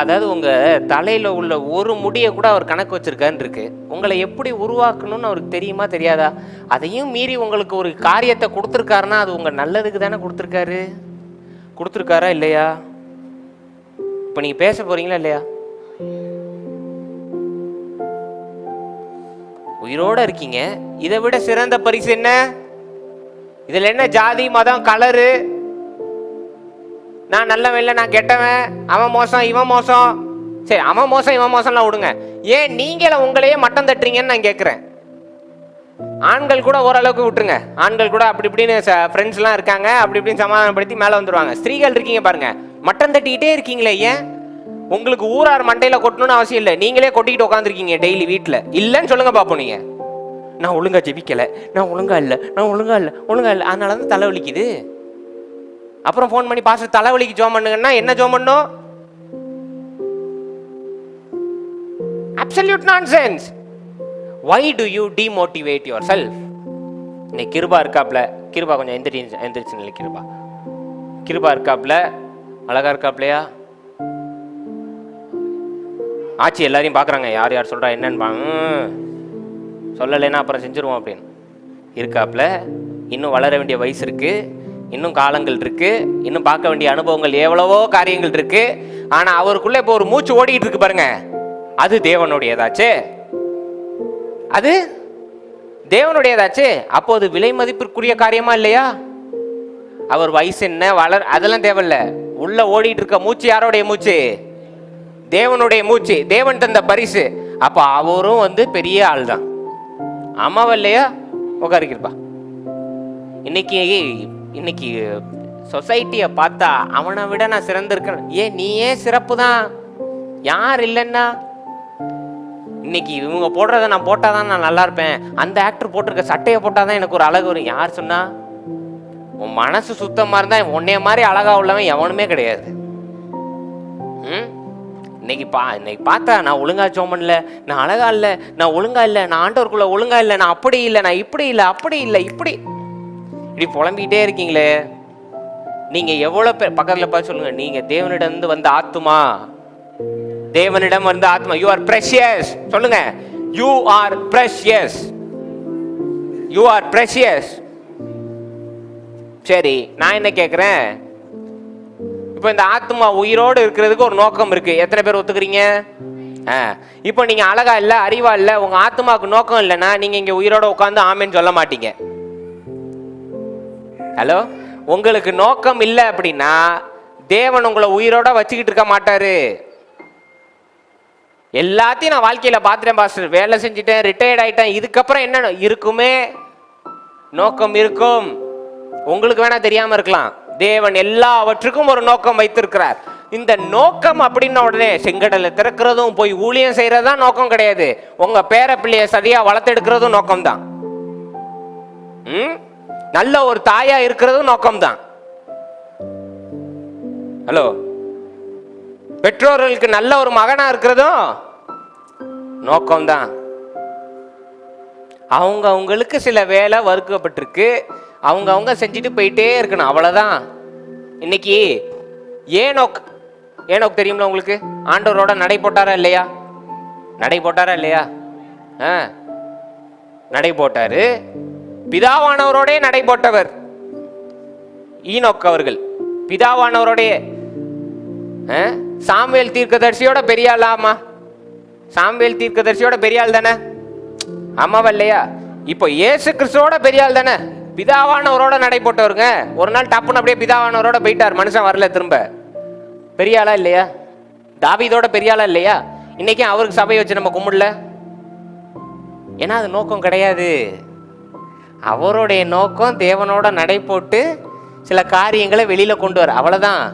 அதாவது உங்க தலையில உள்ள ஒரு முடிய கூட அவர் கணக்கு வச்சிருக்கான்னு இருக்கு. உங்களை எப்படி உருவாக்கணும்னு அவருக்கு தெரியுமா தெரியாதா? அதையும் மீறி உங்களுக்கு ஒரு காரியத்தை கொடுத்துருக்காருன்னா அது உங்க நல்லதுக்கு தானே கொடுத்துருக்காரு. கொடுத்துருக்காரா இல்லையா? இப்ப நீங்க பேச போறீங்களா இல்லையா? உயிரோட இருக்கீங்க. இதை விட சிறந்த பரிசு என்ன? இதுல என்ன ஜாதி மதம் கலரு, நான் நல்லவன் இல்லை நான் கெட்டவன், அவன் மோசம் இவன் மோசம். சரி, அவன் மோசம் இவன் மோசம்லாம் விடுங்க, ஏன் நீங்கள உங்களையே மட்டம் தட்டுறீங்கன்னு நான் கேட்குறேன். ஆண்கள் கூட ஓரளவுக்கு விட்டுருங்க, ஆண்கள் கூட அப்படி இப்படின்னு ஃப்ரெண்ட்ஸ்லாம் இருக்காங்க, அப்படி இப்படின்னு சமாதானப்படுத்தி மேலே வந்துடுவாங்க. ஸ்திரீகள் இருக்கீங்க பாருங்க, மட்டம் தட்டிக்கிட்டே இருக்கீங்களே, ஏன்? உங்களுக்கு ஊரார் மண்டையில கொட்டணும்னு அவசியம் இல்லை, நீங்களே கொட்டிக்கிட்டு உட்காந்துருக்கீங்க டெய்லி வீட்டில். இல்லைன்னு சொல்லுங்க பார்ப்போம். நீங்க நான் ஒழுங்கா ஜெபிக்கலை, நான் ஒழுங்கா இல்லை, நான் ஒழுங்கா இல்லை, ஒழுங்கா இல்லை, அதனால தான் தலைவலிக்குது. அப்புறம் ஃபோன் பண்ணி பாஸ்டர் தலைவலிக்கு ஜோம் பண்ணுங்கன்னா என்ன ஜோம் பண்ணும்? Absolute nonsense. Why do you demotivate yourself? இன்னைக்கு கிருபா இருக்காப்ல, கிருபா கொஞ்சம் எந்திரிச்சு இல்லை, கிருபா இருக்காப்ல, அழகா இருக்காப்லையா, ஆச்சி எல்லாரையும் பார்க்குறாங்க, யார் யார் சொல்கிறா என்னன்னு சொல்லலைன்னா அப்புறம் செஞ்சுருவோம் அப்படின்னு இருக்காப்ல. இன்னும் வளர வேண்டிய வயசு இருக்கு, இன்னும் காலங்கள் இருக்கு, இன்னும் பார்க்க வேண்டிய அனுபவங்கள் எவ்வளவோ காரியங்கள் இருக்கு. ஆனால் அவருக்குள்ளே இப்போ ஒரு மூச்சு ஓடிக்கிட்டு இருக்கு பாருங்க, அது தேவனுடையதாச்சு, அது தேவனுடையதாச்சு. அப்போ அது விலை மதிப்பிற்குரிய காரியமா இல்லையா? அவர் வயசு என்ன அதெல்லாம் தேவையில்ல, உள்ள ஓடிட்டு இருக்க மூச்சு யாரோடைய மூச்சு? தேவனுடைய மூச்சு, தேவன் தந்த பரிசு. அப்ப அவரும் பெரிய ஆள் தான், ஆமாவா இல்லையா? உட்காருக்கிருப்பா. இன்னைக்கு சொசைட்டியை பார்த்தா அவனை விட நான் சிறந்திருக்கேன், ஏன் நீயே சிறப்பு தான், யார் இல்லைன்னா? இன்னைக்கு இவங்க போடுறத நான் போட்டாதான் நான் நல்லா இருப்பேன், அந்த ஆக்டர் போட்டிருக்க சட்டையை போட்டாதான் எனக்கு ஒரு அழகு வரும், யார் சொன்னா? உன் மனசு சுத்தமா இருந்தா உன்னைய மாதிரி அழகா உள்ளவன் எவனுமே கிடையாது. இன்னைக்கு பார்த்தா நான் ஒழுங்கா ஜோம் பண்ணல, நான் அழகா இல்லை, நான் ஒழுங்கா இல்லை, நான் ஆண்டவருக்குள்ள ஒழுங்கா இல்லை, நான் அப்படி இல்லை, நான் இப்படி இல்லை, அப்படி இல்லை, இப்படி புலம்பிக்கிட்டே இருக்கீங்களே. நீங்க எவ்வளவு பேர் பக்கத்துல பார்த்து சொல்லுங்க, நீங்க தேவனிடம் வந்த ஆத்துமா, தேவனிடம் வந்த ஆத்மா. You are precious. சொல்லுங்க, you are precious, you are precious. சரி, நான் என்ன கேட்கிறேன், இப்போ இந்த ஆத்மா உயிரோடு இருக்கிறதுக்கு ஒரு நோக்கம் இருக்கு, எத்தனை பேர் ஒத்துக்கிறீங்க? இப்போ நீங்க அழகா இல்ல, அறிவா இல்ல, உங்க ஆத்மாவுக்கு நோக்கம் இல்லைன்னா நீங்க இங்க உயிரோட உட்காந்து ஆமேன்னு சொல்ல மாட்டீங்க. ஹலோ, உங்களுக்கு நோக்கம் இல்லை அப்படின்னா தேவன் உங்களை உயிரோட வச்சுக்கிட்டு இருக்க மாட்டாரு. எல்லாத்தையும் நான் வாழ்க்கையில பார்த்துட்டேன் பாஸ்டர், வேலை செஞ்சுட்டேன், ரிட்டையர்ட் ஆயிட்டேன், இதுக்கப்புறம் என்ன இருக்குமே? நோக்கம் இருக்கும். உங்களுக்கு வேணா தெரியாம இருக்கலாம், தேவன் எல்லாவற்றுக்கும் ஒரு நோக்கம் வைத்திருக்கிறார். இந்த நோக்கம் அப்படின்ன உடனே செங்கடலை திறக்கிறதும் போய் ஊழியம் செய்யறதுதான் நோக்கம் கிடையாது. உங்க பேர பிள்ளைய சதியா வளர்த்தெடுக்கிறதும் நோக்கம் தான். நல்ல ஒரு தாயா இருக்கிறதும் நோக்கம் தான். ஹலோ, பெற்றோர்களுக்கு நல்ல ஒரு மகனா இருக்கிறதும் நோக்கம்தான். அவங்களுக்கு சில வேலை வகுக்கப்பட்டிருக்கு, அவங்க செஞ்சுட்டு போயிட்டே இருக்கணும், அவ்வளவுதான். இன்னைக்கு ஏனோக் தெரியும்ல உங்களுக்கு, ஆண்டவரோட நடை போட்டாரா இல்லையா? நடை போட்டாரா இல்லையா? நடை போட்டாரு. பிதாவானவரோட நடை போட்டவர் ஈனோக் அவர்கள், பிதாவானவரோடைய. சாமுவேல் தீர்க்கதரிசியோட பெரிய ஆளாமா? சாமுவேல் தீர்க்கதரிசியோட பெரிய ஆள் தானே, ஆமாவா இல்லையா? இப்போ இயேசு கிறிஸ்துவோட பெரிய ஆள் தானே, பிதாவானவரோட நடை போட்டவருங்க. ஒரு நாள் டப்புன்னு அப்படியே பிதாவானவரோட போயிட்டார், மனுஷன் வரல திரும்ப. பெரிய ஆளா இல்லையா? தாவீதோட பெரிய ஆளா இல்லையா? இன்னைக்கு அவருக்கு சபையை வச்சு நம்ம கும்பிடல, ஏன்னா அது நோக்கம் கிடையாது. அவருடைய நோக்கம் தேவனோட நடை போட்டு சில காரியங்களை வெளியில கொண்டு வர, அவ்வளவுதான்.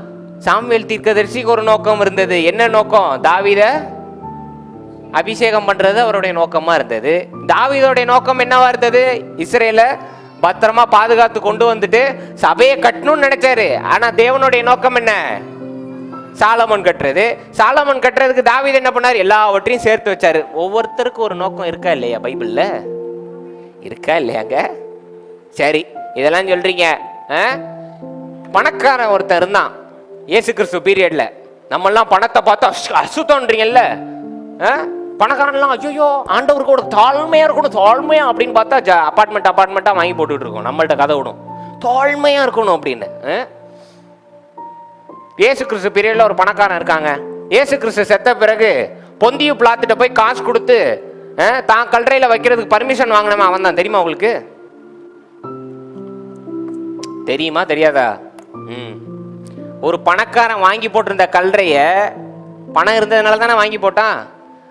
சாமுவேல் தீர்க்கதரிசிக்கு ஒரு நோக்கம் இருந்தது. என்ன நோக்கம்? தாவீத அபிஷேகம் பண்றது அவருடைய நோக்கமா இருந்தது. தாவீதோடைய நோக்கம் என்னவா இருந்தது? இஸ்ரேல பத்திரமா பாதுகாத்து கொண்டு வந்துட்டு சபையை கட்டணும்னு நினைச்சாரு. ஆனா தேவனுடைய நோக்கம் என்ன? சாலமோன் கட்டுறது. சாலமோன் கட்டுறதுக்கு தாவீது என்ன பண்ணாரு? எல்லாவற்றையும் சேர்த்து வச்சாரு. ஒவ்வொருத்தருக்கும் ஒரு நோக்கம் இருக்கா இல்லையா? பைபிள்ல இருக்கா இல்லையாங்க? சரி, இதெல்லாம் சொல்றீங்க. பணக்காரன் ஒருத்தர் இருந்தான் இயேசு கிறிஸ்து பீரியட்ல. நம்ம எல்லாம் பணத்தை பார்த்தா அசுத்தம்ன்றீங்கல்ல. பணக்காரன்லாம் ஐயோ ஆண்டவருக்கு ஒரு தாழ்மையா இருக்கணும், தாழ்மையா அப்படின்னு பார்த்தா அபார்ட்மெண்டா வாங்கி போட்டுட்டு இருக்கோம். நம்மள்ட்ட கதை விடும், தாழ்மையா இருக்கணும் அப்படின்னு. இயேசு கிறிஸ்து பீரியட்ல ஒரு பணக்காரன் இருக்காங்க. இயேசு கிறிஸ்து செத்த பிறகு பொந்தியு பிளாத்துட்ட போய் காசு கொடுத்து தான் கல்லறையில வைக்கிறதுக்கு பர்மிஷன் வாங்கினவன் அவன் தான். தெரியுமா உங்களுக்கு? தெரியுமா தெரியாதா? ஒரு பணக்காரன் வாங்கி போட்டிருந்த கல்லறைய பணம் இருந்ததுனால தானே வாங்கி போட்டான்.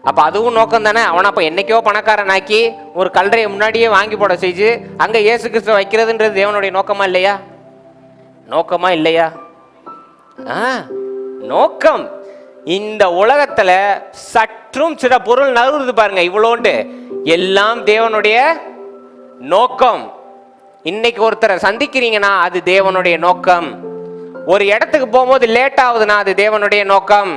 அப்ப அதுவும் நோக்கம் தானே. அவனை அப்ப என்னைக்கோ பணக்காரன் ஆக்கி ஒரு கல்லறையை முன்னாடியே வாங்கி போட செஞ்சு அங்க இயேசு கிறிஸ்துவ வைக்கிறதுன்றது தேவனுடைய நோக்கமா இல்லையா? நோக்கமா இல்லையா? நோக்கம். இந்த உலகத்துல சற்றும் சில பொருள் நகருது பாருங்க, இவ்வளோண்டு எல்லாம் தேவனுடைய நோக்கம். இன்னைக்கு ஒருத்தரை சந்திக்கிறீங்கன்னா அது தேவனுடைய நோக்கம். ஒரு இடத்துக்கு போகும்போது லேட் ஆகுதுன்னா அது தேவனுடைய நோக்கம்.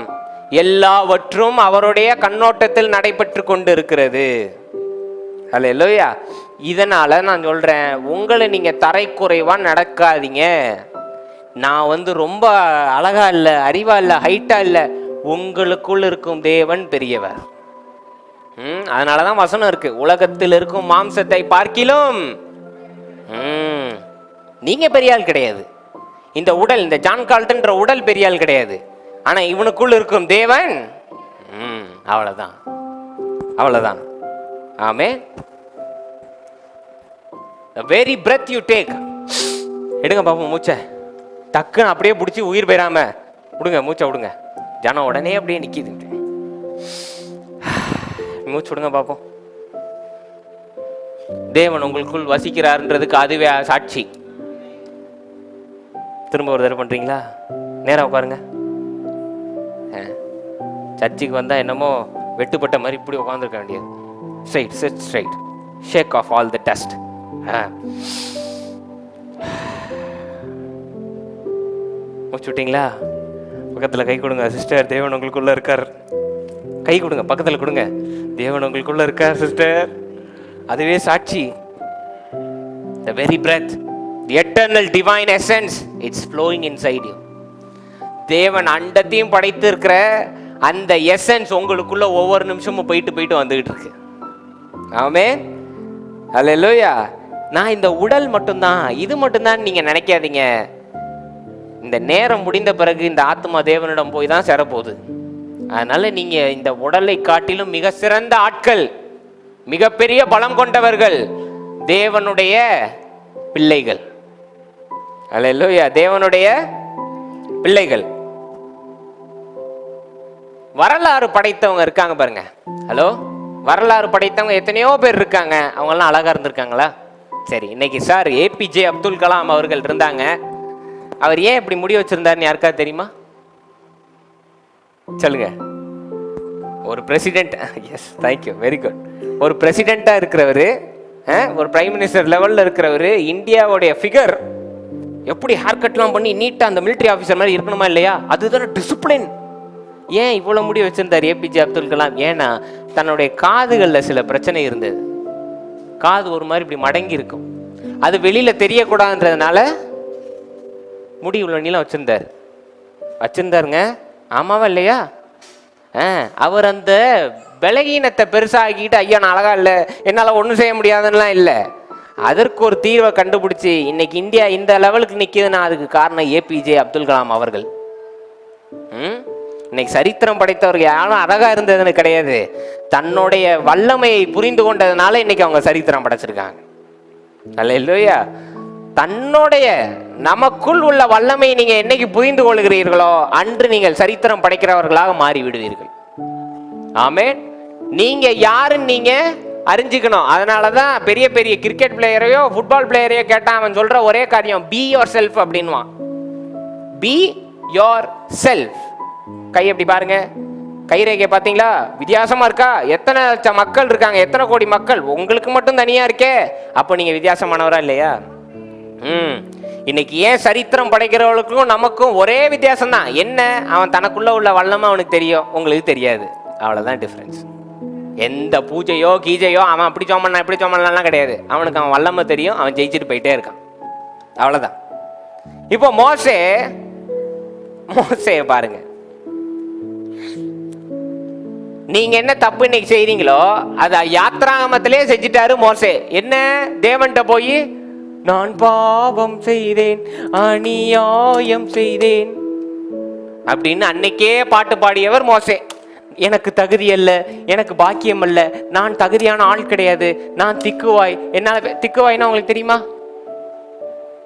எல்லாவற்றும் அவருடைய கண்ணோட்டத்தில் நடைபெற்று கொண்டு இருக்கிறது. அல்லேலூயா. இதனால நான் சொல்றேன், உங்களை நீங்க தரைக்குறைவா நடக்காதீங்க. நான் ரொம்ப அழகா இல்லை, அறிவா இல்லை, ஹைட்டா இல்லை, உங்களுக்குள் இருக்கும் தேவன் பெரியவர். அதனாலதான் வசனம் இருக்கு, உலகத்தில் இருக்கும் மாம்சத்தை பார்க்கிலும் நீங்க பெரிய ஆள் கிடையாது. இந்த உடல், இந்த ஜான் கால்டன்ற உடல் பெரிய ஆள் கிடையாது. ஆனா இவனுக்குள் இருக்கும் தேவன் அவ்வளவுதான், அவ்வளவுதான். ஆமே. The very breath you take, எடுங்க பாப்போம் மூச்சை. டக்குன்னு அப்படியே பிடிச்சி உயிர் போயிடாம விடுங்க, மூச்சை விடுங்க. ஜனம் உடனே அப்படியே நிக்கிது. மூச்சு விடுங்க பாப்போம். தேவன் உங்களுக்குள் வசிக்கிறார்ன்றதுக்கு அதுவே சாட்சி. திரும்ப ஒரு தடவை பண்றீங்களா? நேரா உட்காருங்க. சர்ச்சுக்கு வந்தா என்னமோ வெட்டுப்பட்ட மாதிரி இப்படி உட்காந்துருக்க வேண்டியது. Straight, sit straight, shake off all the dust. முடிச்சுட்டீங்களா? பக்கத்துல கை கொடுங்க. சிஸ்டர், தேவன் உங்களுக்குள்ள இருக்கார். கை கொடுங்க, பக்கத்துல கொடுங்க. தேவன் உங்களுக்குள்ள இருக்கார் சிஸ்டர். அதுவே சாட்சி. The very breath, the eternal divine essence, it's flowing inside you. தேவன் அண்டத்தையும் படைத்து இருக்கிற அந்த எசன்ஸ் உங்களுக்குள்ள ஒவ்வொரு நிமிஷமும் போயிட்டு போயிட்டு வந்துகிட்டு இருக்கு. ஆமென். அல்லேலூயா. நான் இந்த உடல் மட்டும்தான், இது மட்டும்தான் நீங்க நினைக்காதீங்க. இந்த நேரம் முடிந்த பிறகு இந்த ஆத்மா தேவனிடம் போய் தான் சேரப்போகுது. அதனால நீங்க இந்த உடலை காட்டிலும் மிக சிறந்த ஆட்கள், மிகப்பெரிய பலம் கொண்டவர்கள், தேவனுடைய பிள்ளைகள். அல்லேலூயா. தேவனுடைய பிள்ளைகள். வரலாறு படைத்தவங்க இருக்காங்க பாருங்க. ஹலோ, வரலாறு படைத்தவங்க எத்தனையோ பேர் இருக்காங்க. அவங்க எல்லாம் அழகா இருந்திருக்காங்களா? சரி, இன்னைக்கு சார் ஏபிஜே அப்துல் கலாம் அவர்கள் இருந்தாங்க. அவர் ஏன் இப்படி முடி வச்சிருந்தாருன்னு யாருக்கா தெரியுமா? சொல்லுங்க. ஒரு president. Yes, thank you, very good. ஒரு பிரசிடென்ட்டா இருக்கிறவரு, ஒரு பிரைம் மினிஸ்டர் லெவல்ல இருக்கிறவரு, இந்தியாவுடைய ஃபிகர், எப்படி ஹேர் கட்லாம் பண்ணி நீட்டா அந்த மிலிட்டரி ஆஃபீஸர் மாதிரி இருக்கணுமா இல்லையா? அதுதானே டிசிப்ளின். ஏன் இவ்வளவு முடி வச்சிருந்தார் ஏபிஜே அப்துல் கலாம்? ஏன்னா தன்னுடைய காதுகள்ல சில பிரச்சனை இருந்தது. காது ஒரு மாதிரி இப்படி மடங்கி இருக்கும். அது வெளியில தெரியக்கூடாதுன்றதுனால முடி உள்ள நீளம் வச்சிருந்தாருங்க. ஆமாவா இல்லையா? அவர் அந்த பலகீனத்தை பெருசாகிட்டு, ஐயா நான் அழகா இல்லை, என்னால ஒன்றும் செய்ய முடியாதுன்னெலாம் இல்லை. அதற்கு ஒரு தீர்வை கண்டுபிடிச்சு இன்னைக்கு இந்தியா இந்த லெவலுக்கு நிற்கிதுன்னா அதுக்கு காரணம் ஏபிஜே அப்துல் கலாம் அவர்கள். இன்னைக்கு சரித்திரம் படைத்தவர்கள் யாரும் அழகா இருந்ததுன்னு கிடையாது, தன்னுடைய வல்லமையை புரிந்து கொண்டதுனால இன்னைக்கு அவங்க சரித்திரம் படைச்சிருக்காங்க. அல்லேலூயா. தன்னுடைய நமக்குள் உள்ள வல்லமையை நீங்க என்னைக்கு புரிந்து கொள்கிறீர்களோ அன்று நீங்கள் சரித்திரம் படைக்கிறவர்களாக மாறி விடுவீர்கள். ஆமென். நீங்க யாருன்னு நீங்க அறிஞ்சுக்கணும். அதனாலதான் பெரிய பெரிய கிரிக்கெட் பிளேயரையோ ஃபுட்பால் பிளேயரையோ கேட்டா அவன் சொல்ற ஒரே காரியம், பி யோர் செல்ஃப் அப்படின்வான். Be yourself. கை எப்படி பாருங்க, கைரேகை பாத்தீங்களா? வித்தியாசமா இருக்கா? எத்தனை லட்சம் மக்கள் இருக்காங்க, எத்தனை கோடி மக்கள், உங்களுக்கு மட்டும் தனியா இருக்கே. அப்போ நீங்க வித்தியாசமானவரா இல்லையா? இன்னைக்கு ஏன் சரித்திரம் படைக்கிறவர்களுக்கும் நமக்கும் ஒரே வித்தியாசம் தான். என்ன? அவன் தனக்குள்ள உள்ள வல்லமை அவனுக்கு தெரியும், உங்களுக்கு தெரியாது. அவ்வளவுதான் டிஃபரன்ஸ். எந்த பூஜையோ கீஜையோ அவன் அப்படி சோமண்ணா இப்படி சோமண்ணலாம் கிடையாது. அவனுக்கு அவன் வல்லமை தெரியும், அவன் ஜெயிச்சுட்டு போயிட்டே இருக்கான். அவ்வளவுதான். இப்போ மோசே பாருங்க, நீங்க என்ன தப்பு இன்னைக்கு செய்றீங்களோ அத யாத்ராகமத்திலே செஞ்சிட்டாரு மோசே. என்ன? தேவன்கிட்ட போய் நான் பாவம் செய்தேன், அநியாயம் செய்தேன் அப்படின்னு அன்னைக்கே பாட்டு பாடியவர் மோசே. எனக்கு தகுதி அல்ல, எனக்கு பாக்கியம் அல்ல, நான் தகுதியான ஆள் கிடையாது, நான் திக்குவாய். என்னால திக்குவாய்னா உங்களுக்கு தெரியுமா?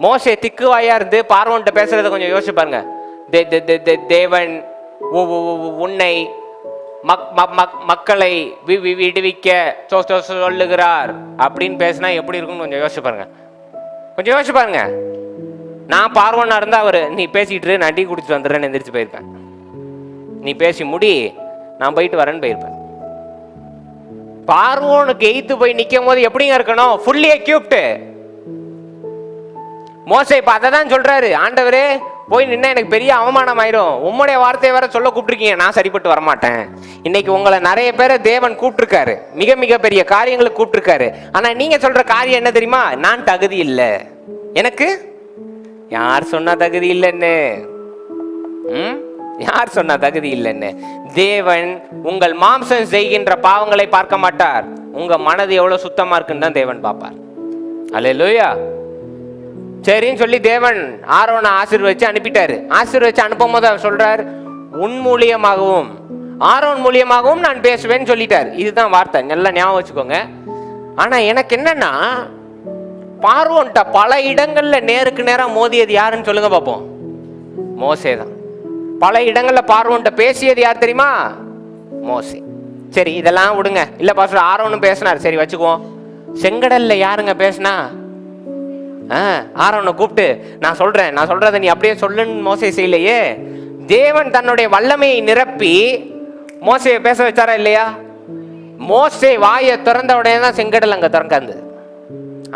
மோசே திக்குவாயா இருந்து பார்வோன்ட்ட பேசுறத கொஞ்சம் யோசிச்சு பாருங்க. தேவன் உன்னை மக்களை விடுவிக்க சொல்லுகிறார் அப்படின்னு பேசினா எப்படி இருக்கும்னு கொஞ்சம் யோசிச்சு பாருங்க. கொஞ்சம் யோசிச்சு பாருங்க. நான் பார்வோனா இருந்தா அவரு நீ பேசிட்டு நான் டீ குடிச்சிட்டு வந்துடுறேன்னு எந்திரிச்சு போயிருப்பேன். நீ பேசி முடி, நான் போயிட்டு வரேன்னு போயிருப்பேன். பார்வோனுக்கு எய்த்து போய் நிக்கும் போது எப்படிங்க இருக்கணும்? Fully equipped. மோசே இப்ப அதை தான் சொல்றாரு, ஆண்டவரே போய் நின்னா எனக்கு பெரிய அவமானம் ஆயிரும், உம்முடைய வார்த்தையை வேற சொல்ல கூப்பிட்டுருக்கீங்க, நான் சரிப்பட்டு வரமாட்டேன். இன்னைக்கு உங்களை நிறைய பேரை தேவன் கூப்பிட்டுருக்காரு, மிக மிக பெரிய காரியங்களுக்கு கூப்பிட்டுருக்காரு. ஆனா நீங்க சொல்ற காரியம் என்ன தெரியுமா? நான் தகுதி இல்லை. எனக்கு யார் சொன்னா தகுதி இல்லைன்னு? யார் சொன்னா தகுதி இல்லைன்னு? தேவன் உங்கள் மாம்சம் செய்கின்ற பாவங்களை பார்க்க மாட்டார், உங்க மனது எவ்வளவு சுத்தமா இருக்குன்னு தான் தேவன் பார்ப்பார். அல்லேலூயா. சரின்னு சொல்லி தேவன் ஆரோனை ஆசீர்வதிச்சு அனுப்பிட்டாரு. ஆசீர்வதிச்சு அனுப்பும் போது அவர் சொல்றார், உன் மூலியமாகவும் ஆரோன் மூலியமாகவும் நான் பேசுவேன்னு சொல்லிட்டார். இதுதான் வார்த்தை, நல்லா ஞாபகம் வச்சுக்கோங்க. ஆனா எனக்கு என்னன்னா, பார்வோன்ட்ட பல இடங்கள்ல நேருக்கு நேரம் மோதியது யாருன்னு சொல்லுங்க பாப்போம். மோசே தான். பல இடங்கள்ல பார்வோன்ட்ட பேசியது யார் தெரியுமா? மோசே. சரி இதெல்லாம் விடுங்க. இல்ல பாஸ்டர் ஆரோனும் பேசினார், சரி வச்சுக்குவோம். செங்கடல்ல யாருங்க பேசினா? ஆரோனை கூப்பிட்டு நான் சொல்றதை நீ அப்படியே சொல்லுன்னு மோசே செய்யலையே. தேவன் தன்னுடைய வல்லமையை நிரப்பி மோசையை பேச வச்சாரா இல்லையா? மோசே வாயை திறந்த உடனே தான் செங்கடல் அங்க திறக்காது.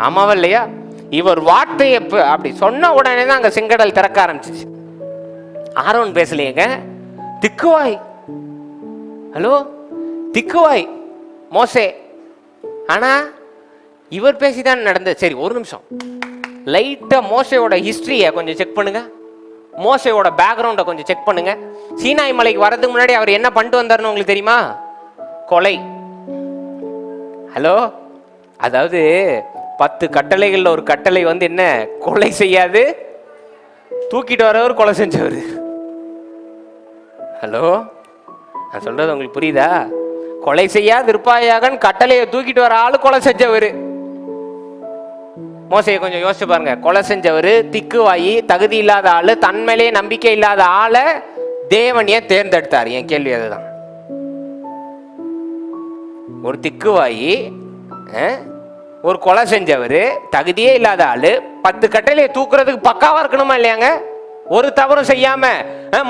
ஆமாவா இல்லையா? இவர் வார்த்தையை அப்படி சொன்ன உடனே தான் அங்க செங்கடல் திறக்க ஆரம்பிச்சிச்சு. ஆரோன் பேசலையேங்க, திக்குவாய். ஹலோ, திக்குவாய் மோசே. ஆனா இவர் பேசிதான் நடந்தது. சரி ஒரு நிமிஷம், லைட்டா மோசையோட ஹிஸ்டரியை கொஞ்சம் செக் பண்ணுங்க, மோசையோட பேக்ரவுண்டை கொஞ்சம் செக் பண்ணுங்க. சீனாய் மலைக்கு வர்றதுக்கு முன்னாடி அவர் என்ன பண்ணிட்டு வந்தாருன்னு உங்களுக்கு தெரியுமா? கொலை. ஹலோ, அதாவது 10 கட்டளைகள்ல ஒரு கட்டளை வந்து என்ன? கொலை செய்யாது. தூக்கிட்டு வரவர் கொலை செஞ்சவர். ஹலோ, நான் சொல்றது உங்களுக்கு புரியுதா? கொலை செய்யாது இருப்பாயாக கட்டளையை தூக்கிட்டு வர ஆளு கொலை செஞ்சவர். மோசையை கொஞ்சம் யோசிச்சு பாருங்க. கொலை செஞ்சவர், திக்குவாயி, தகுதி இல்லாத ஆளு, தன்மையிலே நம்பிக்கை இல்லாத ஆளை தேவன் ஏன் தேர்ந்தெடுத்தார்? என் கேள்வி அதுதான். ஒரு திக்குவாயி, ஒரு கொலை செஞ்சவர், தகுதியே இல்லாத ஆளு, 10 கட்டளையை தூக்குறதுக்கு பக்காவா இருக்கணுமா இல்லையாங்க? ஒரு தவறும் செய்யாம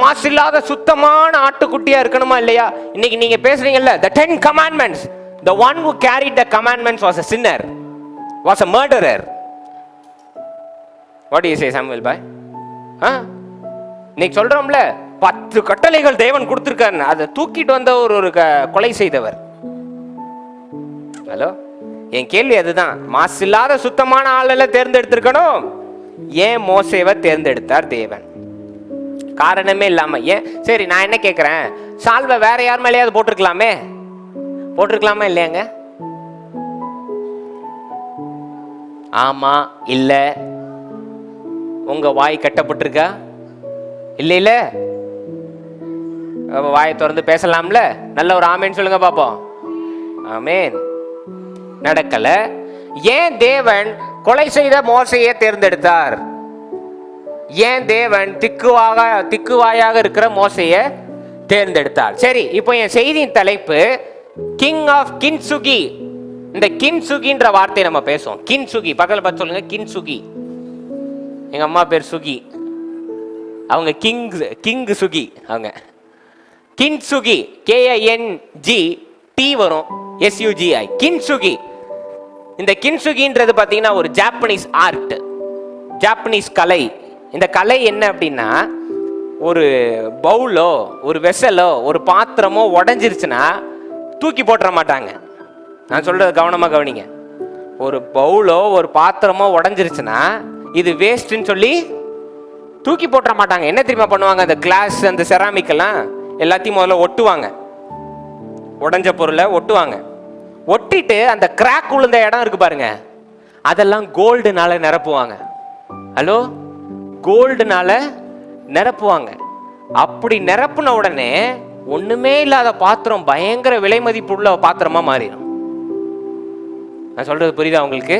மாசு இல்லாத சுத்தமான ஆட்டுக்குட்டியா இருக்கணுமா இல்லையா? இன்னைக்கு நீங்க பேசுறீங்கல்ல, the 10 commandments, the one who carried the commandments was a sinner, was a murderer. What do you say, Samuel boy? இன்னைக்கு சொல்றோம்ல 10 கட்டளைகள் தேவன் கொடுத்திருக்காரு, அதை தூக்கிட்டு வந்த ஒரு கொலை செய்தவர். ஹலோ, என் கேள்வி அதுதான். மாசு இல்லாத சுத்தமான ஆளெல்லாம் தேர்ந்தெடுத்திருக்கணும், ஏன் மோசேவை தேர்ந்தெடுத்தார் தேவன்? காரணமே இல்லாம ஏன்? சரி நான் என்ன கேட்கிறேன், சால்வை வேற யார் மேலேயாவது போட்டிருக்கலாமா இல்லையாங்க? ஆமா இல்ல? உங்க வாய் கட்டப்பட்டிருக்கா? இல்ல வாயை திறந்து பேசலாம்ல? நல்ல ஒரு ஆமேன் சொல்லுங்க பாப்போம். ஆமேன். நடக்கல. ஏன் தேவன் கொலை செய்த மோசையை தேர்ந்தெடுத்தார்? ஏன் தேவன் திக்குவாயாக இருக்கிற மோசையை தேர்ந்தெடுத்தார்? சரி, இப்போ என் செய்தியின் தலைப்பு கிங் ஆஃப் கின்சுகி. இந்த கின்சுகின்ற வார்த்தையை நம்ம பேசுவோம். கின்சுகி பக்கத்துல பார்த்து சொல்லுங்க. கின்சுகி. எங்க அம்மா பேர் சுகி, அவங்க கிங் சுகி. அவங்க கின்சுகி, KING வரும், SUGI, கின்சுகி. இந்த கின்சுகின்றது பார்த்தீங்கன்னா ஒரு ஜாப்பனீஸ் ஆர்ட், ஜாப்பனீஸ் கலை. இந்த கலை என்ன அப்படின்னா, ஒரு பவுலோ ஒரு வெசலோ ஒரு பாத்திரமோ உடஞ்சிருச்சுன்னா தூக்கி போட்டுற மாட்டாங்க. நான் சொல்றது கவனமா கவனிங்க. ஒரு பவுலோ ஒரு பாத்திரமோ உடஞ்சிருச்சுன்னா இது வேஸ்ட்ன்னு சொல்லி தூக்கி போட்டுற மாட்டாங்க. என்ன தெரியுமா பண்ணுவாங்க? அந்த கிளாஸ், அந்த செராமிக் எல்லாம் எல்லாத்தையும் முதல்ல ஒட்டுவாங்க, உடஞ்ச பொருளை ஒட்டுவாங்க. ஒட்டிட்டு அந்த கிராக் விழுந்த இடம் இருக்கு பாருங்க, அதெல்லாம் கோல்டுனால நிரப்புவாங்க. ஹலோ, கோல்டுனால நிரப்புவாங்க. அப்படி நிரப்புன உடனே ஒண்ணுமே இல்லாத பாத்திரம் பயங்கர விலை மதிப்புள்ள பாத்திரமா மாறிடும். நான் சொல்றது புரியுதா உங்களுக்கு?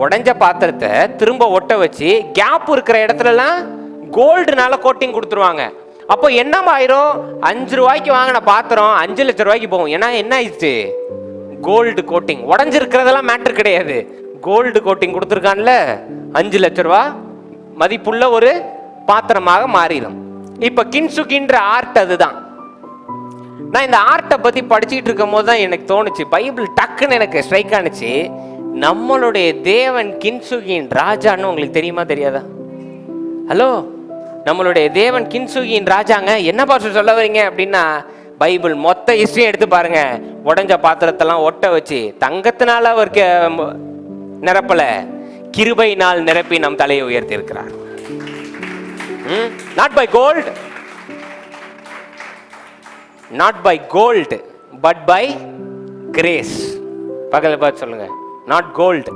உடைஞ்ச பாத்திரத்தை திரும்ப ஒட்ட வச்சு கேப் இருக்கிற இடத்துலலாம் கோல்டுனால கோட்டிங் கொடுத்துருவாங்க. அப்போ என்னமா ஆயிரும்? 5 ரூபாய்க்கு வாங்கின பாத்திரம் 5 லட்சம் ரூபாய்க்கு போகும். ஏன்னா என்ன ஆயிடுச்சு? Gold coating. உடஞ்சிருக்கிறதெல்லாம் மேட்டர் கிடையாது, கோல்டு கோட்டிங் கொடுத்துருக்கான்ல, 5 லட்ச ரூபா மதிப்புள்ள ஒரு பாத்திரமாக மாறிடும். இப்ப கின்சுகின்ற ஆர்ட் அதுதான். நான் இந்த ஆர்ட்டை பத்தி படிச்சுக்கிட்டு இருக்கும் போது தான் எனக்கு தோணுச்சு, பைபிள் டக்குன்னு எனக்கு ஸ்ட்ரைக் ஆனிச்சு, நம்மளுடைய தேவன் கின்சுகின் ராஜான்னு உங்களுக்கு தெரியுமா தெரியாதா? ஹலோ, நம்மளுடைய தேவன் கின்சுகின் ராஜாங்க. என்ன பாஸ்டர் சொல்ல வரீங்க அப்படின்னா, பைபிள் மொத்த ஹிஸ்டரியும் எடுத்து பாருங்க. உடஞ்ச பாத்திரத்தெல்லாம் ஒட்ட வச்சு தங்கத்தினால அவருக்கு நிரப்பல, கிருபையினால் நிரப்பி நம் தலையை உயர்த்தி இருக்கிறார். Not by gold, not by gold, but by grace. பக்கத்துல பார்த்து சொல்லுங்க, not gold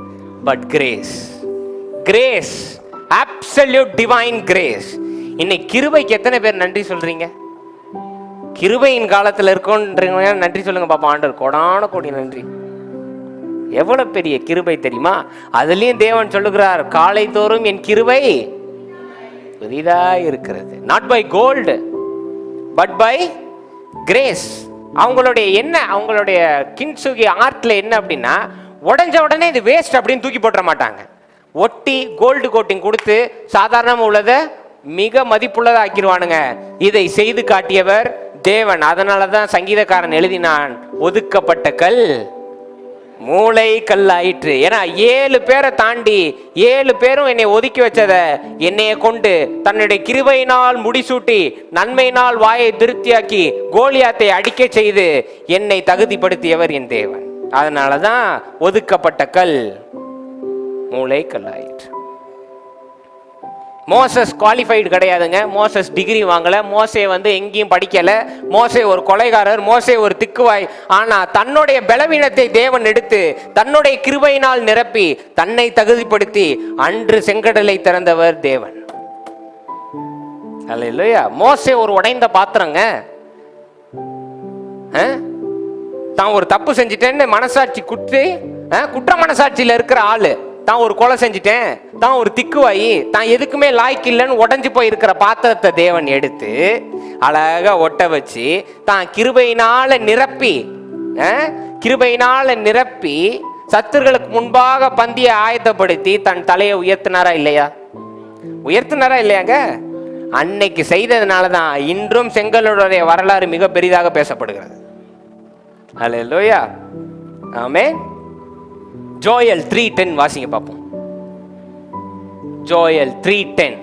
but grace. Grace, absolute divine grace. இன்னைக்கு கிருபைக்கு எத்தனை பேர் நன்றி சொல்றீங்க? கிருபையின் காலத்துல இருக்கோன்றீங்க, நன்றி சொல்லுங்க பாப்பா. ஆண்டவர் கோடான கோடி நன்றி. எவ்வளவு பெரிய கிருபை தெரியுமா? அதுலயும் தேவன் சொல்லுகிறார், காலை தோறும் என் கிருபை பெரிதா இருக்கிறது. Not by gold but by grace. அவங்களுடைய என்ன, அவங்களுடைய கின்சுகி ஆர்ட்ல என்ன அப்படின்னா, உடஞ்ச உடனே இது வேஸ்ட் அப்படின்னு தூக்கி போட்டுற மாட்டாங்க. ஒட்டி கோல்டு கோட்டிங் கொடுத்து சாதாரணமாக உள்ளதை மிக மதிப்புள்ளதா ஆக்கிடுவானுங்க. இதை செய்து காட்டியவர் தேவன். அதனால தான் சங்கீதக்காரன் எழுதினான், ஒதுக்கப்பட்ட கல் மூளை கல்லாயிற்று. ஏன்னா 7 பேரை தாண்டி 7 பேரும் என்னை ஒதுக்கி வச்சத என்னைய கொண்டு தன்னுடைய கிருபையினால் முடிசூட்டி நன்மையினால் வாயை திருப்தியாக்கி கோலியாத்தை அடிக்க செய்து என்னை தகுதிப்படுத்தியவர் என் தேவன். அதனாலதான் ஒதுக்கப்பட்ட கல் மூளை கல்லாயிற்று. மோசஸ் குவாலிஃபைடு கிடையாதுங்க. மோசஸ் டிகிரி வாங்கல, மோசே எங்கேயும் படிக்கல, மோசே ஒரு கொலைகாரர், மோசே ஒரு திக்குவாய். ஆனா தன்னுடைய பலவீனத்தை தேவன் எடுத்து தன்னுடைய கிருபையினால் நிரப்பி தன்னை தகுதிப்படுத்தி அன்று செங்கடலை திறந்தவர் தேவன். அல்லேலூயா. மோசே ஒரு உடைந்த பாத்திரங்க. தான் ஒரு தப்பு செஞ்சிட்டேன்னு மனசாட்சி குற்ற மனசாட்சியில இருக்கிற ஆளு, தான் ஒரு கொலை செஞ்சிட்டேன், தான் ஒரு திக்குவாயி, தான் எதுக்குமே லாய்க்கு இல்லைன்னு உடஞ்சி போயிருக்கிற பாத்திரத்தை தேவன் எடுத்து அழகா ஒட்ட வச்சு தான் கிருபையினால நிரப்பி சத்துருக்களுக்கு முன்பாக பந்தியை ஆயத்தப்படுத்தி தன் தலையை உயர்த்தினாரா இல்லையா? உயர்த்தினாரா இல்லையாங்க? அன்னைக்கு செய்ததுனாலதான் இன்றும் செங்கலுடைய வரலாறு மிக பெரிதாக பேசப்படுகிறது. அல்லேலூயா, ஆமென். ஜோயல் 3:10 வாசிங்க பார்ப்போம். ஜோயல் 3:10.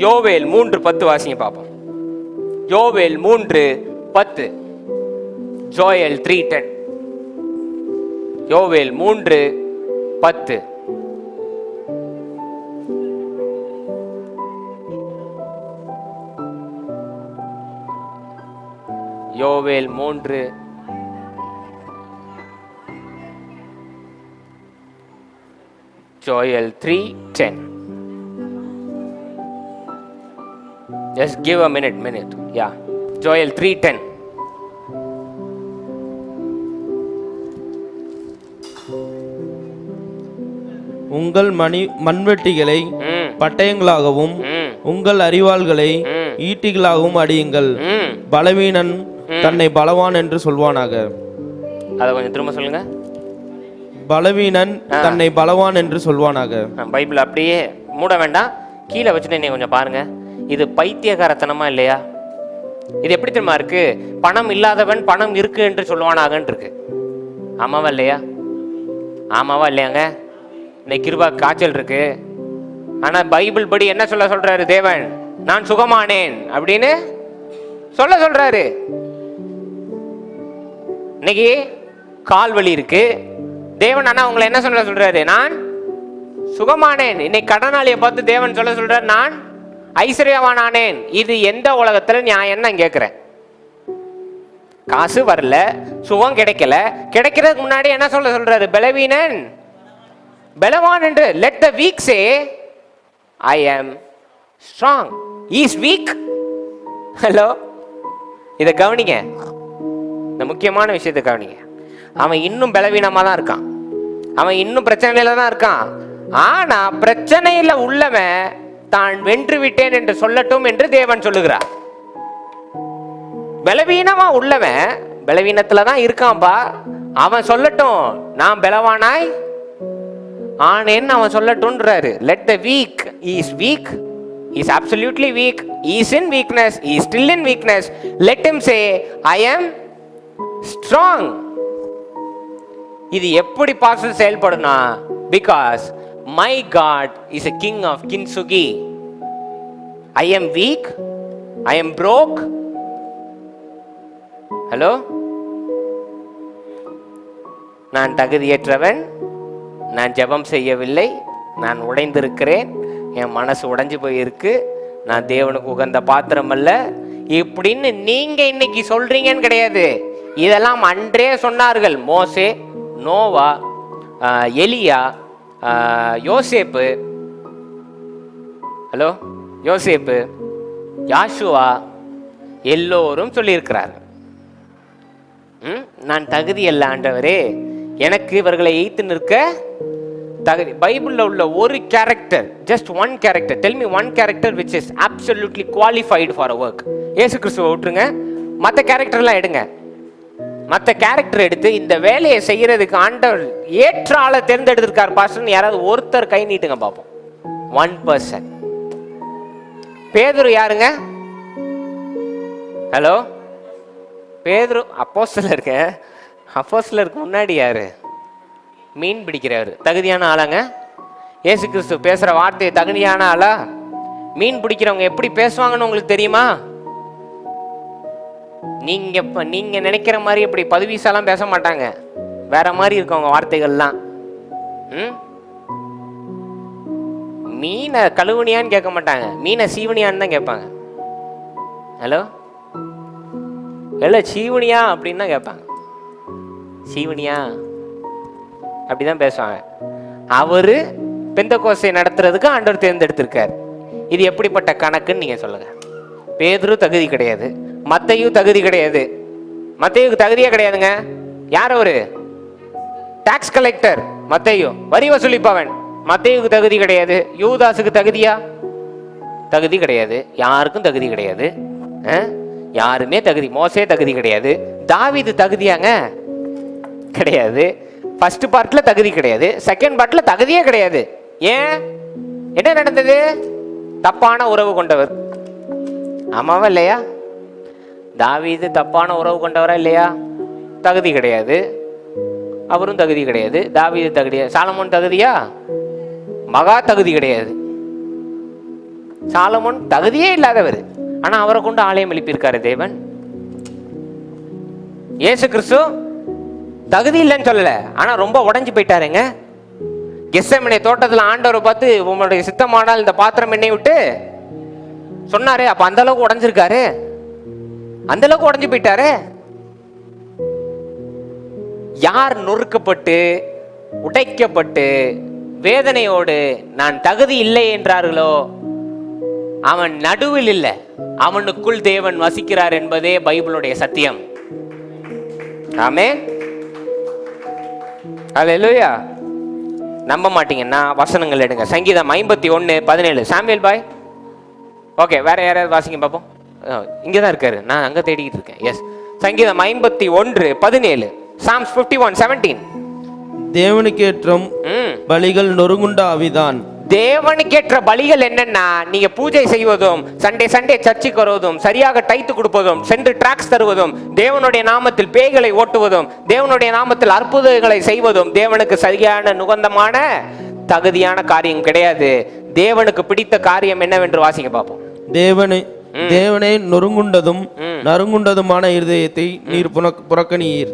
யோவேல் 3:10 வாசிங்க பார்ப்போம். யோவேல் 3:10. ஜோயல் 3:10. யோவேல் 3:10. யோவேல் 3. Joel 3:10. Just give a minute. Yeah. Joel 3:10. உங்கள் மண்வெட்டிகளை பட்டயங்களாகவும் உங்கள் அரிவாள்களை ஈட்டிகளாகவும் அடியுங்கள். பலவீனன் தன்னை பலவான் என்று சொல்வானாக. அதை கொஞ்சம் திரும்ப சொல்லுங்க. பலவீனன் தன்னை பலவான் என்று சொல்வானாக. பைபிள் அப்படியே மூட வேண்டாம், கீழே வச்சுட்டு நீ கொஞ்சம் பாருங்க. இது பைத்தியகாரத்தனமா இல்லையா? இது எப்படி தெரியுமா இருக்கு? பணம் இல்லாதவன் பணம் இருக்கு என்று சொல்வானாகன்னு இருக்கு. ஆமாவா இல்லையா? ஆமாவா இல்லையாங்க? இன்னைக்கு கிருபா காய்ச்சல் இருக்கு, ஆனா பைபிள் படி என்ன சொல்றாரு தேவன்? நான் சுகமானேன் அப்படின்னு சொல்றாரு. இன்னைக்கு கால் வலி இருக்கு, தேவன் ஆனா உங்களை என்ன சொல்றாரு? நான் சுகமானேன். இன்னைக்கு கடனாளியை பார்த்து தேவன் சொல்றாரு, நான் ஐஸ்வர்யவானானேன். இது எந்த உலகத்துல நியாயம் நான் கேட்கிறேன். காசு வரல, சுகம் கிடைக்கல, கிடைக்கிறதுக்கு முன்னாடி என்ன சொல்றாரு? பலவீனன் பலவான் என்று. லெட் த வீக் சே ஐ ஆம் ஸ்ட்ராங். Is weak. ஹலோ, இதை கவனிங்க, இந்த முக்கியமான விஷயத்தை கவனிங்க. அவன் இன்னும் பலவீனமா தான் இருக்கான். அவன் இன்னும் பிரச்சனையில தான் இருக்கான். ஆனா பிரச்சனையில உள்ளவன் தான் வென்று விட்டேன் என்று சொல்லட்டும் என்று தேவன் சொல்லுகிறார். பலவீனமா உள்ளவன் பலவீனத்துல தான் இருக்கான்பா, அவன் சொல்லட்டும் நான் பலவானாய் ஆனேன்னு அவன் சொல்லட்டும்ன்றாரு. let the weak, he is weak, he is absolutely weak, he is in weakness, he is still in weakness, let him say I am strong. இது எப்படி pastor செயல்படுனா, because my God is a king of Kintsugi. I am weak, I am broke. Hello, நான் தகுதியற்றவன், நான் ஜெபம் செய்யவில்லை, நான் உடைந்திருக்கிறேன், என் மனசு உடைஞ்சு போயிருக்கு, நான் தேவனுக்கு உகந்த பாத்திரம் அல்ல இப்படின்னு நீங்க இன்னைக்கு சொல்றீங்கன்னு கிடையாது. இதெல்லாம் அன்றே சொன்னார்கள். மோசே, நோவா, எலியா, யோசேப்பு, ஹலோ யோசேப்பு, யாஷுவா எல்லோரும் சொல்லியிருக்கிறார்கள். நான் தகுதி அல்ல ஆண்டவரே, எனக்கு இவர்களை எய்த்து நிற்க தகுதி. பைபிள்ல உள்ள ஒரு character, just one character, tell me one character which is absolutely qualified for a work. இயேசு கிறிஸ்துவை விட்டுருங்க, மற்ற கேரக்டர்லாம் எடுங்க. மற்ற கேரக்டர் எடுத்து இந்த வேலையை செய்யறதுக்கு ஆண்டவர் ஏற்ற ஆளை தேர்ந்தெடுத்திருக்கார் பாஸ்டர், யாராவது ஒருத்தர் கை நீட்டுங்க பார்ப்போம். 1%. பேதுரு யாருங்க? ஹலோ, பேதுரு அப்போஸ்தலருக்கு முன்னாடி யாரு? மீன் பிடிக்கிறவர். தகுதியான ஆளாங்க? இயேசு கிறிஸ்து பேசுற வார்த்தை தகுதியான ஆளா? மீன் பிடிக்கிறவங்க எப்படி பேசுவாங்கன்னு உங்களுக்கு தெரியுமா? நீங்க நினைக்கிற மாதிரி இப்படி பதவிசாலாம் பேச மாட்டாங்க, வேற மாதிரி இருக்கவங்க வார்த்தைகள்லாம். மீனை கழுவுனியான்னு கேட்க மாட்டாங்க, மீனை சீவனியான்னு தான் கேட்பாங்க. ஹலோ, சீவனியா அப்படின்னு தான் கேட்பாங்க. சீவனியா அப்படிதான் பேசுவாங்க. அவரு பெந்தகோஸ்தை நடத்துறதுக்கு ஆண்டவர் தேர்ந்தெடுத்திருக்கார். இது எப்படிப்பட்ட கணக்குன்னு நீங்க சொல்லுங்க. பேதுரு தகுதி கிடையாது, மத்தேயு தகுதி கிடையாது. மத்தேயுக்கு தகுதியே கிடையாதுங்க. யார் அவரு? Tax collector. மத்தேயு வரி வசூலிப்பவன். மத்தேயுக்கு தகுதி கிடையாது. யூதாசுக்கு தகுதியா? தகுதி கிடையாது. யாருக்கும் தகுதி கிடையாது. யாருமே தகுதி. மோசே தகுதி கிடையாது. தாவீது தகுதியாங்க? கிடையாது. ஃபர்ஸ்ட் பார்ட்ல தகுதி கிடையாது, செகண்ட் பார்ட்ல தகுதியே கிடையாது. ஏன்? என்ன நடந்தது? தப்பான உறவு கொண்டவர். ஆமாவா இல்லையா? தாவீது தப்பான உறவு கொண்டவரா இல்லையா? தகுதி கிடையாது, அவரும் தகுதி கிடையாது. தாவீது தகுதியா? சாலமோன் தகுதியா? மகா தகுதி கிடையாது. சாலமோன் தகுதியே இல்லாதவர், ஆனா அவரை கொண்டு ஆலயம் எழுப்பியிருக்காரு தேவன். இயேசு கிறிஸ்து தகுதி இல்லைன்னு சொல்லல, ஆனா ரொம்ப உடைஞ்சு போயிட்டாருங்க. கெத்செமனே தோட்டத்துல ஆண்டவரை பார்த்து உங்களுடைய சித்தமானால் இந்த பாத்திரம் என்னை விட்டு சொன்னாரு. அப்ப அந்த அளவுக்கு உடைஞ்சிருக்காரு, அந்த அளவுக்கு உடைஞ்சு போயிட்டாரு. யார் நொறுக்கப்பட்டு உடைக்கப்பட்டு வேதனையோடு நான் தகுதி இல்லை என்றார்களோ அவன் நடுவில் இல்லை, அவனுக்குள் தேவன் வசிக்கிறார் என்பதே பைபிளுடைய சத்தியம். ஆமென். அல்லேலூயா. நம்ப மாட்டீங்கன்னா வசனங்கள் எடுங்க. சங்கீதம் 51:17. சாமுவேல் பாய், ஓகே, வேற யாராவது வாசிங்க பார்ப்போம். இங்கதான் இருக்காரு, நான் அங்க தேடிக்கிட்டு இருக்கேன். எஸ், சங்கீதம் 51:17. Psalms 51:17. தேவனுக்கேற்ற பலிகள் நொறுங்குண்ட ஆவிதான். தேவனுக்கேற்ற பலிகள் என்னன்னா, நீங்க பூஜை செய்வதும், சண்டே சர்ச்சுக்கு வருவதும், சரியாக டைத்து கொடுப்பதும், சென்று டிராக்ஸ் தருவதும், தேவனுடைய நாமத்தில் பேய்களை ஓட்டுவதும், தேவனுடைய நாமத்தில் அற்புதங்களை செய்வதும் தேவனுக்கு சரியான நுகந்தமான தகுதியான காரியம் கிடையாது. தேவனுக்கு பிடித்த காரியம் என்னவென்று வாசிக்க பார்ப்போம். தேவனை நொறுங்குண்டதும் நறுங்குண்டதுமான இருதயத்தை நீர் புறக்கணியீர்.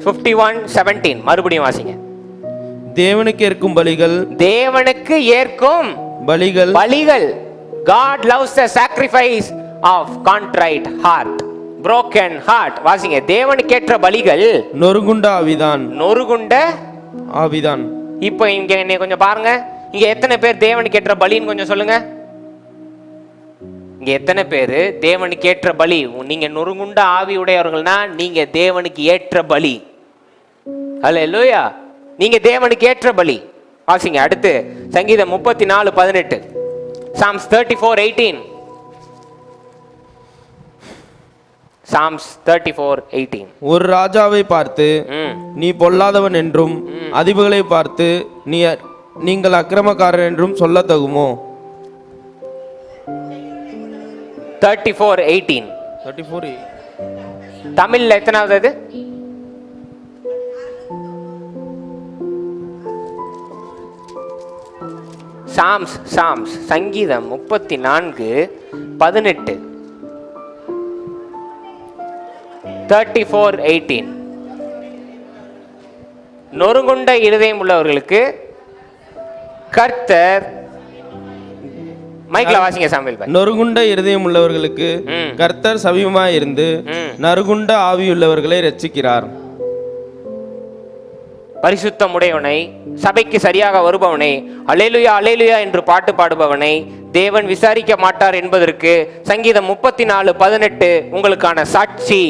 51:17 மறுபடியும் வாசிங்க. தேவனுக்கு ஏற்கும் பலிகள், தேவனுக்கு ஏற்கும் பலிகள், God loves the sacrifice of contrite heart, broken heart. வாசிங்க. தேவனுக்கு ஏற்ற பலிகள் நொறுங்குண்ட ஆவிதான். நொறுங்குண்ட ஆவிதான். இப்போ இங்க என்ன கொஞ்சம் பாருங்க, இங்க எத்தனை பேர் தேவனுக்கு ஏற்ற பலின்னு கொஞ்சம் சொல்லுங்க. இங்க எத்தனை பேரு தேவனுக்கு ஏற்ற பலி? நீங்க நொறுங்குண்ட ஆவி உடையவர்கள்னா நீங்க தேவனுக்கு ஏற்ற பலி. அல்லேலூயா. நீங்க தேவனுக்கு ஏற்ற பலி. வாசிங்க அடுத்து சங்கீதம் 34:18. Psalms 34:18. Psalms 34:18. ஒரு ராஜாவை பார்த்து நீ பொல்லாதவன் என்றும் அதிபதிகளை பார்த்து நீங்கள் அக்கிரமக்காரர் என்றும் சொல்ல தகுமோ? 34:18. தமிழ்ல எத்தனாவது அது? சாம்ஸ் சங்கீதம் 34:18. 34:18. நொறுங்குண்ட இருதயம் உள்ளவர்களுக்கு கர்த்தர், மைக்ல வாசிங்க சாமுவேல் பாய். நொறுங்குண்ட இருதயம் உள்ளவர்களுக்கு கர்த்தர் சமீபமாய் இருந்து நறுகுண்ட ஆவியுள்ளவர்களை ரட்சிக்கிறார். பரிசுத்தம் உடையவனை, சபைக்கு சரியாக வருபவனை, அல்லேலூயா அல்லேலூயா என்று பாட்டு பாடுபவனை தேவன் விசாரிக்க மாட்டார் என்பதற்கு சங்கீதம் 34:18 உங்களுக்கான சாட்சி.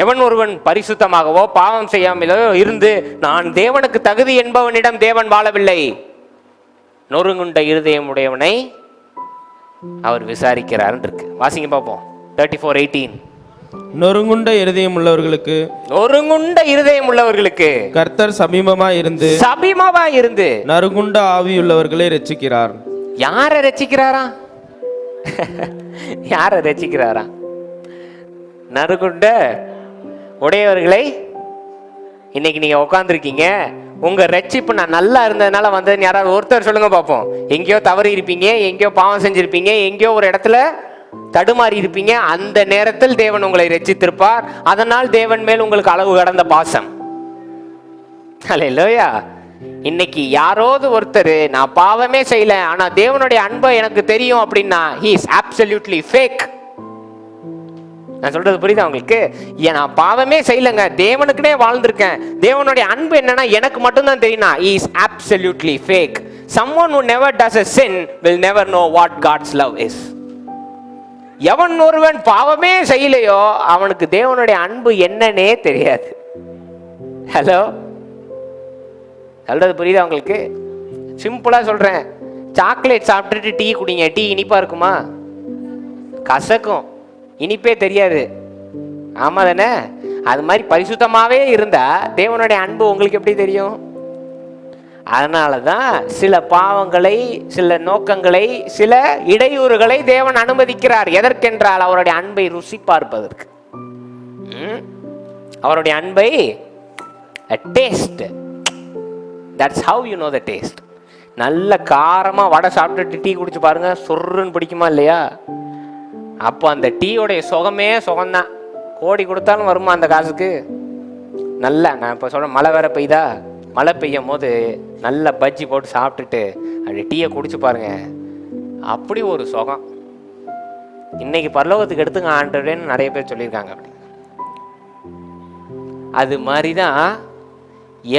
எவன் ஒருவன் பரிசுத்தமாகவோ பாவம் செய்யாமலோ இருந்து நான் தேவனுக்கு தகுதி என்பவனிடம் தேவன் வாழவில்லை. நொறுங்குண்ட இருதயம் உடையவனை அவர் விசாரிக்கிறார் இருக்கு. வாசிங்க பார்ப்போம். 34:18. நொறுங்குண்ட இருதயம் உள்ளவர்களுக்கு கர்த்தர் சமீபமாய் இருந்து நறுகுண்ட ஆவியுள்ளவர்களை ரட்சிக்கிறார். யாரை ரட்சிக்கிறாரா? யாரை ரட்சிக்கிறாரா? நறுகுண்ட உடையவர்களை. இன்னைக்கு நீங்க உட்காந்துருக்கீங்க, உங்க ரட்சிப்பு நான் நல்லா இருந்ததுனால வந்ததுன்னு யாராவது ஒருத்தர் சொல்லுங்க பார்ப்போம். எங்கேயோ தவறி இருப்பீங்க, எங்கேயோ பாவம் செஞ்சிருப்பீங்க, எங்கேயோ ஒரு இடத்துல தடுமாறி இருப்பீங்க. அந்த நேரத்தில் தேவன் உங்களை ரட்சித்திருப்பார். அதனால் தேவன் மேல் உங்களுக்கு அளவு கடந்த பாசம். அல்லேலூயா. இன்னைக்கு யாரோது ஒருத்தர் நான் பாவமே செய்யல ஆனா தேவனுடைய அன்பை எனக்கு தெரியும் அப்படின்னா he is absolutely fake. நான் சொல்றது புரியுதா உங்களுக்கு? நான் பாவமே செய்யலங்க, தேவனுக்குனே வாழ்ந்திருக்கேன், தேவனுடைய அன்பு என்னன்னா எனக்கு மட்டும்தான் தெரியும்னா he is absolutely fake. Someone who never does a sin will never know what God's love is. எவன் ஒருவன் பாவமே செய்யலையோ அவனுக்கு தேவனுடைய அன்பு என்னன்னே தெரியாது. ஹலோ, சொல்றது புரியுதா உங்களுக்கு? சிம்பிளா சொல்றேன். சாக்லேட் சாப்பிட்டுட்டு டீ குடிங்க, டீ இனிப்பா இருக்குமா? கசக்கும், இனிப்பே தெரியாது. ஆமா தானே? அது மாதிரி பரிசுத்தமாவே இருந்தா தேவனுடைய அன்பு உங்களுக்கு எப்படி தெரியும்? அதனாலதான் சில பாவங்களை, சில நோக்கங்களை, சில இடையூறுகளை தேவன் அனுமதிக்கிறார். எதற்கென்றால் அவருடைய அன்பை ருசி பார்ப்பதற்கு. அவருடைய அன்பை taste. That's how you know the taste. நல்ல காரமா வடை சாப்பிட்டுட்டு டீ குடிச்சு பாருங்க, சொர்ருன்னு பிடிக்குமா இல்லையா? அப்போ அந்த டீயோடைய சுகமே சுகம்தான். கோடி கொடுத்தாலும் வருமா அந்த காசுக்கு? நல்ல, நான் இப்போ சொல்றேன், மழை வேற பெய்தா, மழை பெய்யும் போது நல்ல பஜ்ஜி போட்டு சாப்பிட்டுட்டு அப்படி டீயை குடிச்சு பாருங்க, அப்படி ஒரு சுகம். இன்னைக்கு பரலோகத்துக்கு எடுத்துங்க ஆண்டவரேன்னு நிறைய பேர் சொல்லியிருக்காங்க. அப்படி அது மாதிரிதான்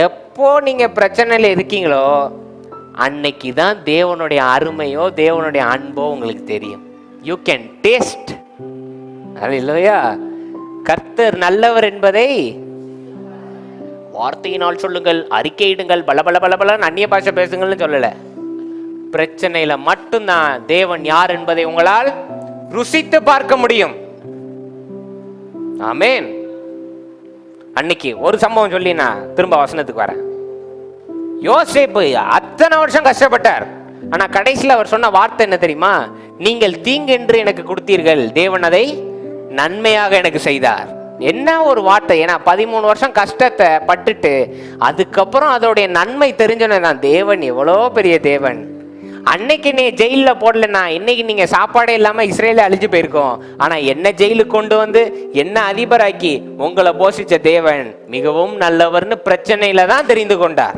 எப்போ நீங்க பிரச்சனையில இருக்கீங்களோ அன்னைக்கு தான் தேவனுடைய அருமையோ தேவனுடைய அன்போ உங்களுக்கு தெரியும். You can taste. அது இல்லையா? கர்த்தர் நல்லவர் என்பதை வார்த்தையினால் சொல்லுங்கள், அறிக்கையிடுங்கள், பல அந்நிய பாஷை பேசுங்கள்னு சொல்லல. பிரச்சனையில மட்டும்தான் தேவன் யார் என்பதை உங்களால் ருசித்து பார்க்க முடியும். ஆமென். அன்னைக்கு ஒரு சம்பவம் சொல்லி நான் திரும்ப வசனத்துக்கு வரேன். யோசேப்பு அத்தனை வருஷம் கஷ்டப்பட்டார். ஆனா கடைசியில் அவர் சொன்ன வார்த்தை என்ன தெரியுமா? நீங்கள் தீங்கென்று எனக்கு கொடுத்தீர்கள், தேவன் அதை நன்மையாக எனக்கு செய்தார். என்ன ஒரு வார்த்தை! ஏன்னா 13 வருஷம் கஷ்டத்தை பட்டுட்டு அதுக்கப்புறம் அதோடைய நன்மை தெரிஞ்சோன்னா தேவன் எவ்வளோ பெரிய தேவன். அன்னைக்கு நீ ஜெயிலில் போடலன்னா இன்னைக்கு நீங்க சாப்பாடே இல்லாம இஸ்ரேல அழிஞ்சு போயிருக்கோம். ஆனா என்ன ஜெயிலுக்கு கொண்டு வந்து என்ன அதிபராக்கி உங்களை போஷிச்ச தேவன் மிகவும் நல்லவர்னு பிரச்சனையில தான் தெரிந்து கொண்டார்.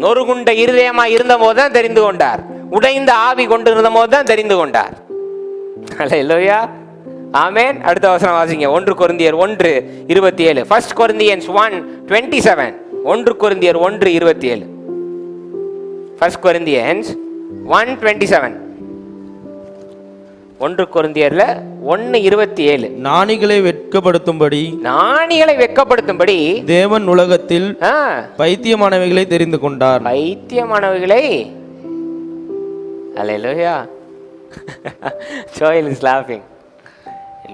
நொறுகுண்ட இருதயமா இருந்த போது தான் தெரிந்து கொண்டார். உடைந்த ஆவி கொண்டு இருந்த போது தான் தெரிந்து கொண்டார். அல்லேலூயா, ஆமென். அடுத்த வசனம் வாசிங்க. 1 கொரிந்தியர் 1:27. 1 Corinthians 1:27. 1 கொரிந்தியர் 1:27. 1 Corinthians 1:27. 1 கொரிந்தியர்ல 1:27. ஞானிகளை வெட்கப்படுத்தும்படி ஞானிகளை வெட்கப்படுத்தும்படி தேவன் உலகத்தில் பைத்தியமானவைகளை தெரிந்து கொண்டார். பைத்தியமானவைகளை, அல்லேலூயா. Joel is laughing.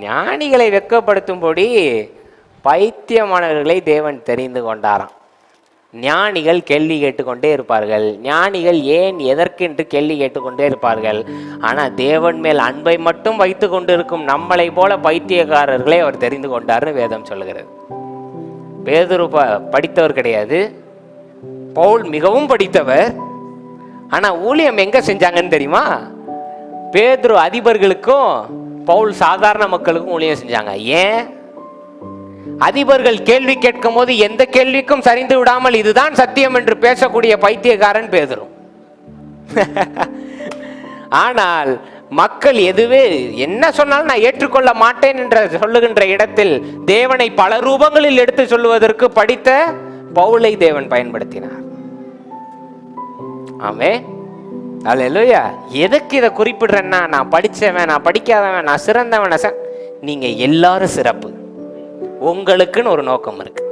ஞானிகளை வெட்கப்படுத்தும்படி பைத்தியமானவர்களை தேவன் தெரிந்து கொண்டாராம். ஞானிகள் கேள்வி கேட்டுக்கொண்டே இருப்பார்கள். ஞானிகள் ஏன் எதற்கென்று கேள்வி கேட்டுக்கொண்டே இருப்பார்கள். ஆனால் தேவன் மேல் அன்பை மட்டும் வைத்து கொண்டு இருக்கும் நம்மளை போல பைத்தியக்காரர்களை அவர் தெரிந்து கொண்டார்னு வேதம் சொல்லுகிறது. பேதுரு படித்தவர் கிடையாது, பவுல் மிகவும் படித்தவர். ஆனால் ஊழியம் எங்க செஞ்சாங்கன்னு தெரியுமா? பேதுரு அதிபர்களுக்கும் பவுல் சாதாரண மக்களுக்கும் ஊழியம் செஞ்சாங்க. ஏன்? அதிபர்கள் கேள்வி கேட்கும் போது எந்த கேள்விக்கும் சரிந்து விடாமல் இதுதான் சத்தியம் என்று பேசக்கூடிய பைத்தியக்காரன் பேதுரு. ஆனால் மக்கள் எதுவே என்ன சொன்னாலும் நான் ஏற்றுக்கொள்ள மாட்டேன் என்று சொல்லுகின்ற இடத்தில் தேவனை பல ரூபங்களில் எடுத்து சொல்லுவதற்கு படித்த பவுலை தேவன் பயன்படுத்தினார். ஆமே, அல்லேலூயா. எதுக்கு இதை குறிப்பிடுறேன்னா, நான் படிச்சவன், நான் படிக்காதவன், நான் சிறந்தவன், நீங்க எல்லாரும் சிறப்பு. உங்களுக்குன்னு ஒரு நோக்கம் இருக்கு.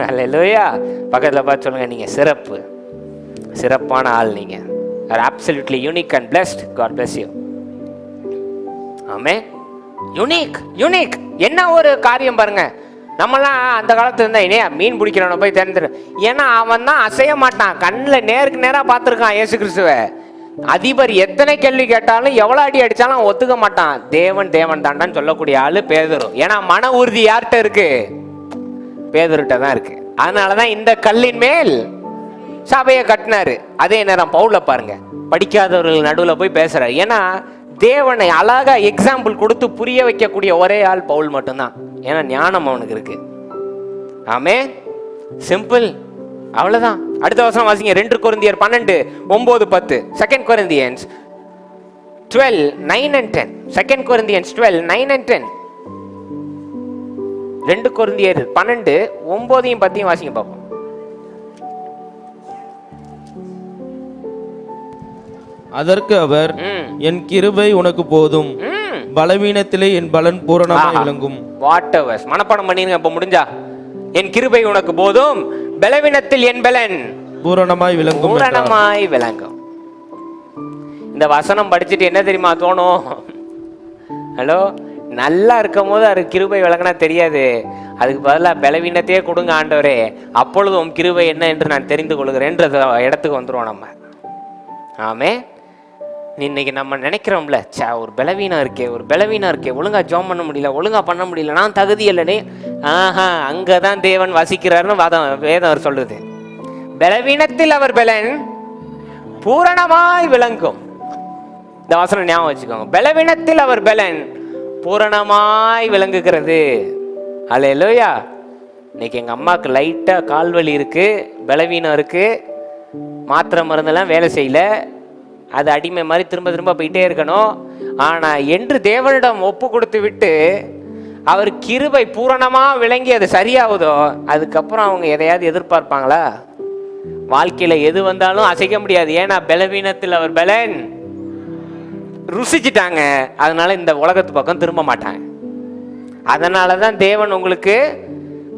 அல்லேலூயா. பக்கத்துல பார்த்து சொல்லுங்க, நீங்க சிறப்பு, சிறப்பான ஆள். நீங்க are absolutely unique and blessed. God bless you. Amen. Unique. என்ன ஒரு காரியம் பாருங்க. நம்மலாம் அந்த காலத்துல இருந்தா இனியா மீன் பிடிக்கிறவனை போய் தெரிஞ்சிரு. ஏன்னா அவன் தான் அசைய மாட்டான். கண்ணில் நேருக்கு நேரா பார்த்துருக்கான் இயேசு கிறிஸ்துவை. அதிபர் எத்தனை கேள்வி கேட்டாலும் எவ்வளோ அடி அடித்தாலும் ஒத்துக்க மாட்டான். தேவன் தாண்டான்னு சொல்லக்கூடிய ஆளு பேதுரு. ஏன்னா மன உறுதி யார்கிட்ட இருக்கு? பேதுருட்ட தான் இருக்கு. அதனாலதான் இந்த கல்லின் மேல் சபையை கட்டினாரு. அதே நேரம் பவுல பாருங்க, படிக்காதவர்கள் நடுவில் போய் பேசுறாரு. ஏன்னா தேவனை அழகா எக்ஸாம்பிள் கொடுத்து புரிய வைக்கக்கூடிய ஒரே ஆள் பவுல் மட்டும்தான். ஏன்னா ஞானம் அவனுக்கு இருக்கு. ஆமே, சிம்பிள், அவ்வளவுதான். அடுத்த வசனம் வாசிங்க. 2 கொரிந்தியர் 12:9-10. 2 Corinthians 12:9 and 10. 2 Corinthians 12:9 and 10. 2 கொரிந்தியர் 12:9-10 வாசிங்க பாப்போம். அதற்கு அவர், என் கிருபை உனக்கு போதும், பலவீனத்திலே என் பலன் பூரணமாய் விளங்கும். வாட்டவர்ஸ் மனப்பாடம் பண்ணிருங்க. அப்ப முடிஞ்சா, என் கிருபை உனக்கு போதும், பலவீனத்தில் என் பலன் பூரணமாய் விளங்கும். இந்த வசனம் படிச்சுட்டு என்ன தெரியுமா தோணும்? ஹலோ, நல்லா இருக்கும் போது அது கிருபை விளங்கினா தெரியாது. அதுக்கு பதிலாக பலவீனத்தையே கொடுங்க ஆண்டவரே, அப்பொழுது உன் கிருபை என்ன என்று நான் தெரிந்து கொள்கிறேன்ற இடத்துக்கு வந்துருவோம் நம்ம. ஆமே, இன்னைக்கு நம்ம நினைக்கிறோம்ல, ஒரு பலவீனம் இருக்கே, ஒழுங்கா ஜோம் பண்ண முடியல, ஒழுங்கா பண்ண முடியல, நான் தகுதி இல்லைனே. அங்கதான் தேவன் வசிக்கிறாருன்னு வேதம் அவர் சொல்றது. பலவீனத்தில் அவர் பலன் பூரணமாய் விளங்கும். இந்த வசனம் ஞாபகம் வச்சுக்கோங்க. பலவீனத்தில் அவர் பலன் பூரணமாய் விளங்குகிறது. அல்லேலூயா. இன்னைக்கு எங்க அம்மாவுக்கு லைட்டா கால்வலி இருக்கு, பலவீனம் இருக்கு, மாத்திரை மருந்தெல்லாம் வேலை செய்யல, அது அடிமை மாதிரி திரும்ப போயிட்டே இருக்கணும். ஆனா என்று தேவனிடம் ஒப்பு கொடுத்து விட்டு அவர் கிருபை பூரணமா விளங்கி அது சரியாகுதோ, அதுக்கப்புறம் அவங்க எதையாவது எதிர்பார்ப்பாங்களா? வாழ்க்கையில எது வந்தாலும் அசைக்க முடியாது. ஏன்னா பலவீனத்தில் அவர் பலன் ருசிச்சிட்டாங்க. அதனால இந்த உலகத்து பக்கம் திரும்ப மாட்டாங்க. அதனாலதான் தேவன் உங்களுக்கு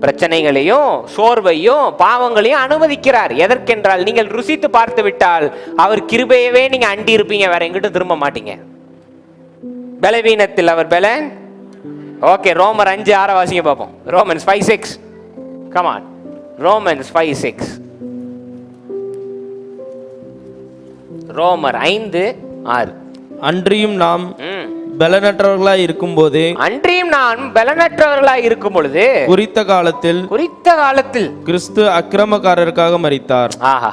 பிரச்சனைகளையும் சோர்வையும் பாவங்களையும் அனுமதிக்கிறார். எதற்கென்றால் நீங்கள் ருசித்து பார்த்து விட்டால் அவர் கிருபையவே நீங்க அண்டி இருப்பீங்க, வேற எங்கிட்டும் திரும்ப மாட்டீங்க. பலவீனத்தில் அவர் பலன். ஓகே, ரோமர் 5:6 வாசிங்க பார்ப்போம். ரோமன்ஸ் 5:6. Come on, Romans 5:6. ரோமர் 5:6. அன்றியும் நாம் பலனற்றவர்களாய் இருக்கும் போதே, குறித்த காலத்தில் கிறிஸ்து அக்கிரமக்காரருக்காக மரித்தார். ஆஹா,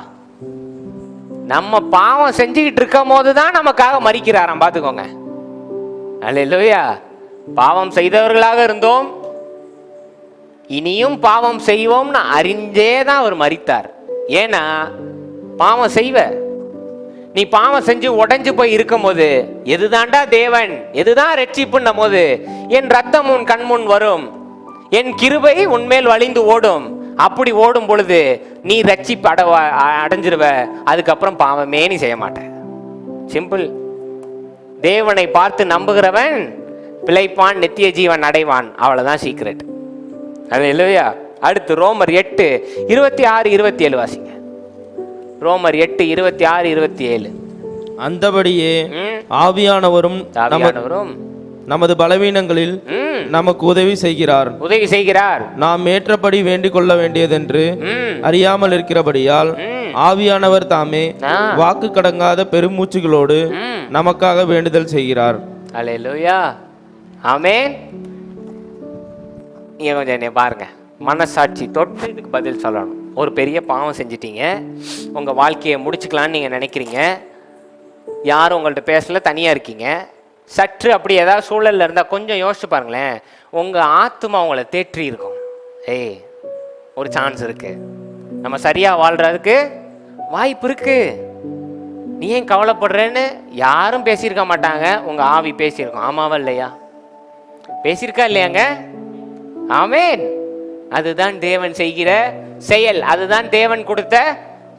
நம்ம பாவம் செஞ்சுக்கிட்டு இருக்கும் போதுதான் நமக்காக மரிக்கிறாராம். பாத்துக்கோங்க. அல்லேலூயா. பாவம் செய்தவர்களாக இருந்தோம், இனியும் பாவம் செய்வோம்னு அறிஞ்சேதான் அவர் மரித்தார். ஏன்னா பாவம் செய்வ, நீ பாவம் செஞ்சு உடைஞ்சு போய் இருக்கும் போது எதுதாண்டா தேவன், எதுதான் ரட்சிப்புன்னும் போது என் ரத்தம் உன் கண்முன் வரும், என் கிருபை உன்மேல் வழிந்து ஓடும். அப்படி ஓடும் பொழுது நீ ரட்சிப்பு அடைஞ்சிருவ. அதுக்கப்புறம் பாவமே நீ செய்ய மாட்ட. சிம்பிள். தேவனை பார்த்து நம்புகிறவன் பிழைப்பான், நித்திய ஜீவன் அடைவான். அவ்வளவுதான் சீக்ரெட். அது இல்லையா? அடுத்து ரோமர் 8:26-27 வாசிங்க. ரோமர் 8:26-27. அந்தபடியே ஆவியானவரும் நமது பலவீனங்களில் நமக்கு உதவி செய்கிறார். நாம் ஏற்றபடி வேண்டிக் கொள்ள வேண்டியதென்று அறியாமல் இருக்கிறபடியால் ஆவியானவர் தாமே வாக்கு கடங்காத பெருமூச்சுகளோடு நமக்காக வேண்டுதல் செய்கிறார். அல்லேலூயா, ஆமென். இங்க கொஞ்சம் என்னை பாருங்க, மனசாட்சி தொட்டு இதுக்கு பதில் சொல்லணும். ஒரு பெரிய பாவம் செஞ்சிட்டீங்க, உங்க வாழ்க்கையை முடிச்சுக்கலான்னு நீங்க நினைக்கிறீங்க, யாரும் உங்கள்ட்ட பேசல, தனியா இருக்கீங்க. சற்று அப்படி ஏதாவது சூழல்ல இருந்தா கொஞ்சம் யோசிச்சு பாருங்களேன். உங்க ஆத்மா உங்களை தேற்றி இருக்கும். ஒரு சான்ஸ் இருக்கு, நம்ம சரியா வாழ்றதுக்கு வாய்ப்பு இருக்கு. நீ ஏன் கவலைப்படுறேன்னு யாரும் பேசியிருக்க மாட்டாங்க, உங்க ஆவி பேசியிருக்கோம். ஆமாவா இல்லையா? பேசியிருக்கா இல்லையாங்க? ஆமென். அதுதான் தேவன் செய்கிற செயல், அதுதான் தேவன் கொடுத்த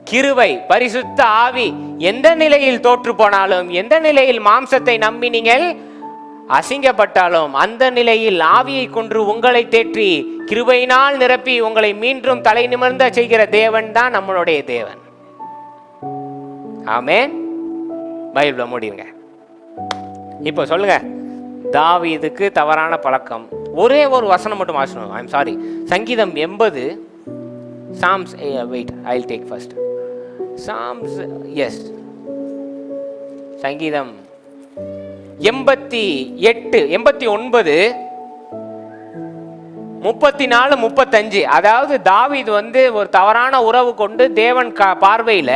கிருபை. பரிசுத்த ஆவி எந்த நிலையில் தோற்று போனாலும், எந்த நிலையில் மாம்சத்தை நம்பி நீங்கள் அசிங்கப்பட்டாலும், அந்த நிலையில் ஆவியை கொன்று உங்களை தேற்றி கிருபையினால் நிரப்பி உங்களை மீண்டும் தலை நிமிர்ந்த செய்கிற தேவன் தான் நம்மளுடைய தேவன். ஆமென். பைபிளை மூடிடுங்க. இப்போ சொல்லுங்க, தாவீதுக்கு தவறான பழக்கம். ஒரே ஒரு வசனம் மட்டும் வாசிக்கணும். I am sorry. சங்கீதம் 80, Psalms, wait, I'll take first. Psalms, yes. சங்கீதம் 88, 89, 34, 35. அதாவது தாவீது ஒரு தவறான உறவு கொண்டு தேவன் பார்வையில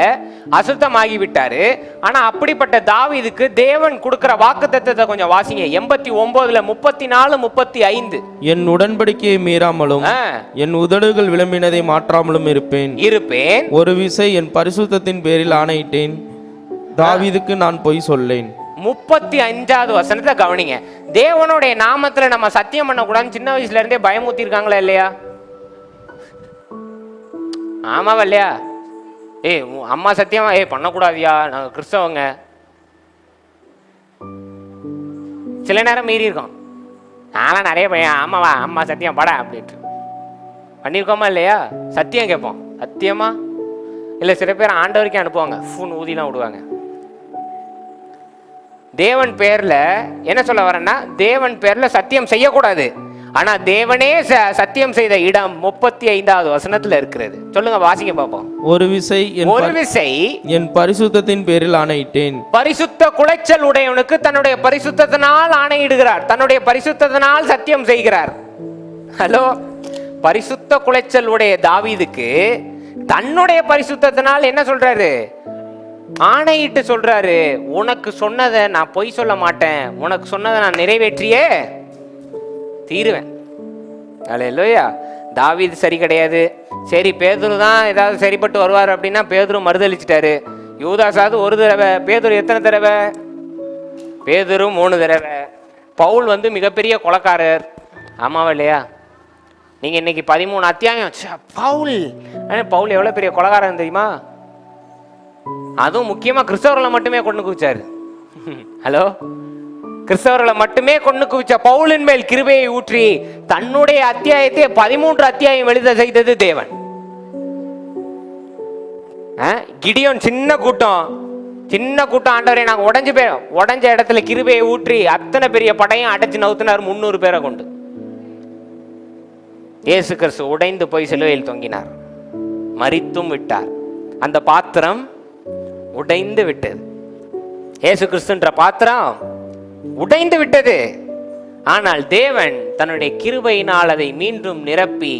அசுத்தமாகி விட்டாரு. ஆனா அப்படிப்பட்ட தாவீதுக்கு தேவன் கொடுக்கிற வாக்குத்தத்தத்தை கொஞ்சம் வாசிங்க. 89, 34, 35. என் உடன்படிக்கையை மீறாமலும் என் உதடுகள் விளம்பினதை மாற்றாமலும் இருப்பேன். ஒரு விசை என் பரிசுத்தத்தின் பேரில் ஆணையிட்டேன், தாவீதுக்கு நான் பொய் சொல்லேன். 35வது வசனத்தை கவனிங்க. தேவனுடைய நாமத்துல நம்ம சத்தியம் பண்ணக்கூடாதுன்னு சின்ன வயசுல இருந்தே பயமுத்தி இருக்காங்களா இல்லையா? ஆமாவா இல்லையா? அம்மா சத்தியமா பண்ணக்கூடாதியா, நாங்க கிறிஸ்தவங்க. சில நேரம் மீறி இருக்கோம். நான்லாம் நிறைய பையன் ஆமாவா அம்மா சத்தியம் பட அப்படின்ட்டு பண்ணியிருக்கோமா இல்லையா? சத்தியம் கேட்போம். சத்தியமா இல்லை, சில பேர் ஆண்டவருக்கே அனுப்புவாங்க, ஃபோன் ஊதிலாம் விடுவாங்க. தேவன் பேர்ல என்ன சொல்ல வரேன்னா, தேவன் பேர்ல சத்தியம் செய்யக்கூடாது. ஆனா தேவனே சத்தியம் செய்த இடம் 35வது வசனத்துல இருக்கிறது. சொல்லுங்க, வாசிக்க பார்ப்போம். ஒரு விசை என் பரிசுத்தத்தின் பேரில் ஆணையிட்டேன். பரிசுத்த குலைச்சல் உடையவனுக்கு தன்னுடைய பரிசுத்தத்தினால் ஆணையிடுகிறார், தன்னுடைய பரிசுத்தத்தினால் சத்தியம் செய்கிறார். ஹலோ, பரிசுத்த குலைச்சல் உடைய தாவீதுக்கு தன்னுடைய பரிசுத்தத்தினால் என்ன சொல்றாரு? ஆணையிட்டு சொல்றாரு, உனக்கு சொன்னதை நான் பொய் சொல்ல மாட்டேன், உனக்கு சொன்னதை நான் நிறைவேற்றியே தீருவேன். அல்லேலூயா. தாவீது சரி கிடையாது. சரி, பேதுரு தான் ஏதாவது சரிப்பட்டு வருவார் அப்படின்னா பேதுரு மறுதளிச்சிட்டாரு. யூதாசாவது ஒரு தடவை, பேதுரு எத்தனை தடவை? பேதுரு 3 தடவை. பவுல் மிகப்பெரிய கொலைக்காரர். ஆமாவா இல்லையா? நீங்க இன்னைக்கு 13 அத்தியாயம் பவுல் எவ்வளவு பெரிய கொலைகாரன் தெரியுமா? அதுவும் முக்கியமா கிறிஸ்தவர்களை மட்டுமே கொண்டு குவிச்சாரு. ஹலோ, கிறிஸ்தவர்களை மட்டுமே கொண்டு குவிச்ச பவுலின் மேல் கிருபையை ஊற்றி தன்னுடைய அத்தியாயத்தை 13 அத்தியாயம் எழுத செய்தது தேவன். கிடியோன் சின்ன கூட்டம் ஆண்டவரே நாங்க உடஞ்ச இடத்துல கிருபையை ஊற்றி அத்தனை பெரிய படையும் அடைச்சு நவுத்தினார் 300 பேரை கொண்டு. இயேசு கிறிஸ்து உடைந்து போய் சிலுவையில் தொங்கினார், மரித்தும் விட்டார். அந்த பாத்திரம் உடைந்து விட்டது. இயேசு கிறிஸ்துன்ற பாத்திரம் உடைந்து விட்டது. ஆனால் தேவன் தன்னுடைய கிருபையினால் அதை மீண்டும் நிரப்பி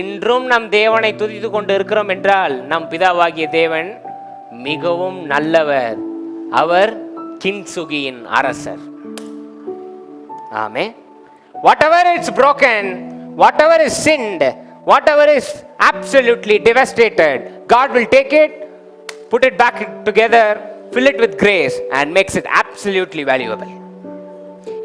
இன்றும் நம் தேவனை துதித்து கொண்டு இருக்கிறோம் என்றால் நம் பிதாவாகிய தேவன் மிகவும் நல்லவர். அவர் கின்சுகியின் அரசர். ஆமே. Whatever is broken, whatever is sinned, whatever is absolutely devastated, God will take it, put it back together, fill it with grace and makes it absolutely valuable.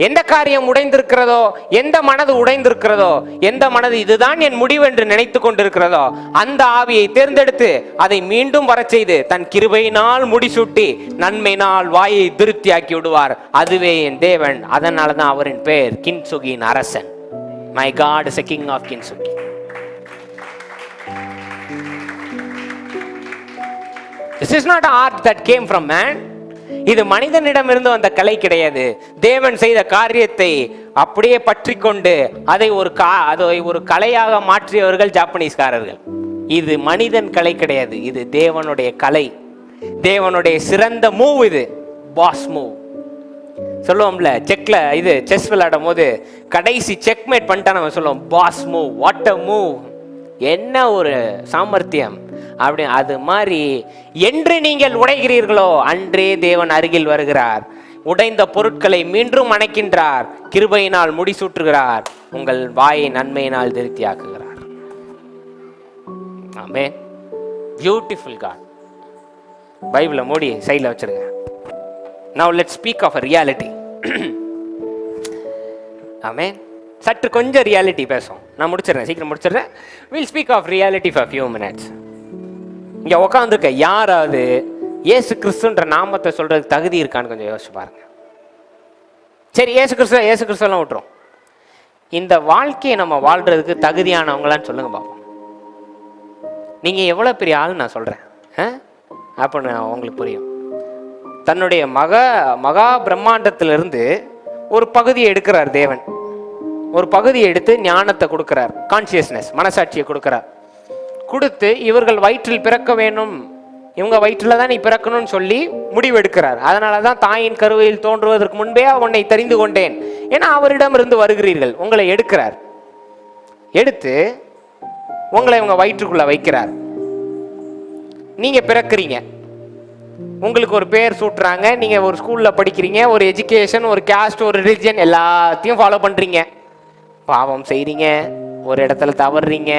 எந்த காரியம் உடைந்திருக்கிறதோ, எந்த மனது உடைந்திருக்கிறதோ, எந்த மனது இதுதான் என் முடிவு என்று நினைத்து கொண்டிருக்கிறதோ, அந்த ஆவியை தேர்ந்தெடுத்து அதை மீண்டும் வரச் செய்து தன் கிருபையினால் முடிசூட்டி நன்மையினால் வாயை திருப்தியாக்கி விடுவார். அதுவே என் தேவன். அதனால தான் அவரின் பெயர் கின்சுகியின் அரசன். My God is a king of kintsugi. This is not art that came from man. இது மனிதனிடமிருந்து வந்த கலை கிடையாது. தேவன் செய்த காரியத்தை அப்படியே பற்றி கொண்டு அதை ஒரு கலையாக மாற்றியவர்கள் ஜாப்பனீஸ்காரர்கள். இது மனிதன் கலை கிடையாது, இது தேவனுடைய கலை, தேவனுடைய சிறந்த மூவ். இது பாஸ் மூவ். சொல்லுவோம்ல, செஸ் விளையாடும் போது கடைசி செக்மேட் பண்ணிட்டா நம்ம சொல்லுவோம் boss move. What a move, என்ன ஒரு சாமர்த்தியம் அப்படி. அது மாதிரி என்று நீங்கள் உடைகிறீர்களோ அன்றே தேவன் அருகில் வருகிறார். உடைந்த பொருட்களை மீண்டும் அணைக்கின்றார், கிருபையினால் முடிசூற்றுகிறார், உங்கள் வாயை நன்மையினால் திருப்தியாக்குகிறார். ஆமென். Beautiful God. பைபிளை மூடி சைடில் வச்சிருங்க. Now let's speak of a reality. ஆமென். சற்று கொஞ்சம் ரியாலிட்டி பேசும். நான் முடிச்சிடுறேன், சீக்கிரம் முடிச்சிடுறேன். We'll speak of reality for a few minutes. இங்க உட்காந்துருக்க யாராவது இயேசு கிறிஸ்துன்ற நாமத்தை சொல்றதுக்கு தகுதி இருக்கான்னு கொஞ்சம் யோசிச்சு பாருங்க. சரி, இயேசு கிறிஸ்துவெல்லாம் விட்டுரும். இந்த வாழ்க்கையை நம்ம வாழ்றதுக்கு தகுதியானவங்களான்னு சொல்லுங்க பாப்போம். நீங்க எவ்வளவு பெரிய ஆள் நான் சொல்றேன் அப்ப உங்களுக்கு புரியும். தன்னுடைய மகா பிரம்மாண்டத்திலிருந்து ஒரு பகுதியை எடுக்கிறார் தேவன். ஒரு பகுதியை எடுத்து ஞானத்தை கொடுக்கிறார், கான்சியஸ்னஸ், மனசாட்சியை கொடுக்கிறார். கொடுத்து இவர்கள் வயிற்றில் பிறக்க வேணும், இவங்க வயிற்றில் தான் நீ பிறக்கணும்னு சொல்லி முடிவு எடுக்கிறார். அதனால தான் தாயின் கருவையில் தோன்றுவதற்கு முன்பே உன்னை தெரிந்து கொண்டேன், ஏன்னா அவரிடம் இருந்து வருகிறீர்கள். உங்களை எடுக்கிறார், எடுத்து உங்களை உங்க வயிற்றுக்குள்ள வைக்கிறார். நீங்க பிறக்கிறீங்க, உங்களுக்கு ஒரு பேர் சூட்டுறாங்க, நீங்க ஒரு ஸ்கூல்ல படிக்கிறீங்க, ஒரு எஜுகேஷன், ஒரு காஸ்ட், ஒரு ரிலிஜன் எல்லாத்தையும் ஃபாலோ பண்றீங்க. பாவம் செய்றீங்க, ஒரு இடத்துல தவறுறீங்க.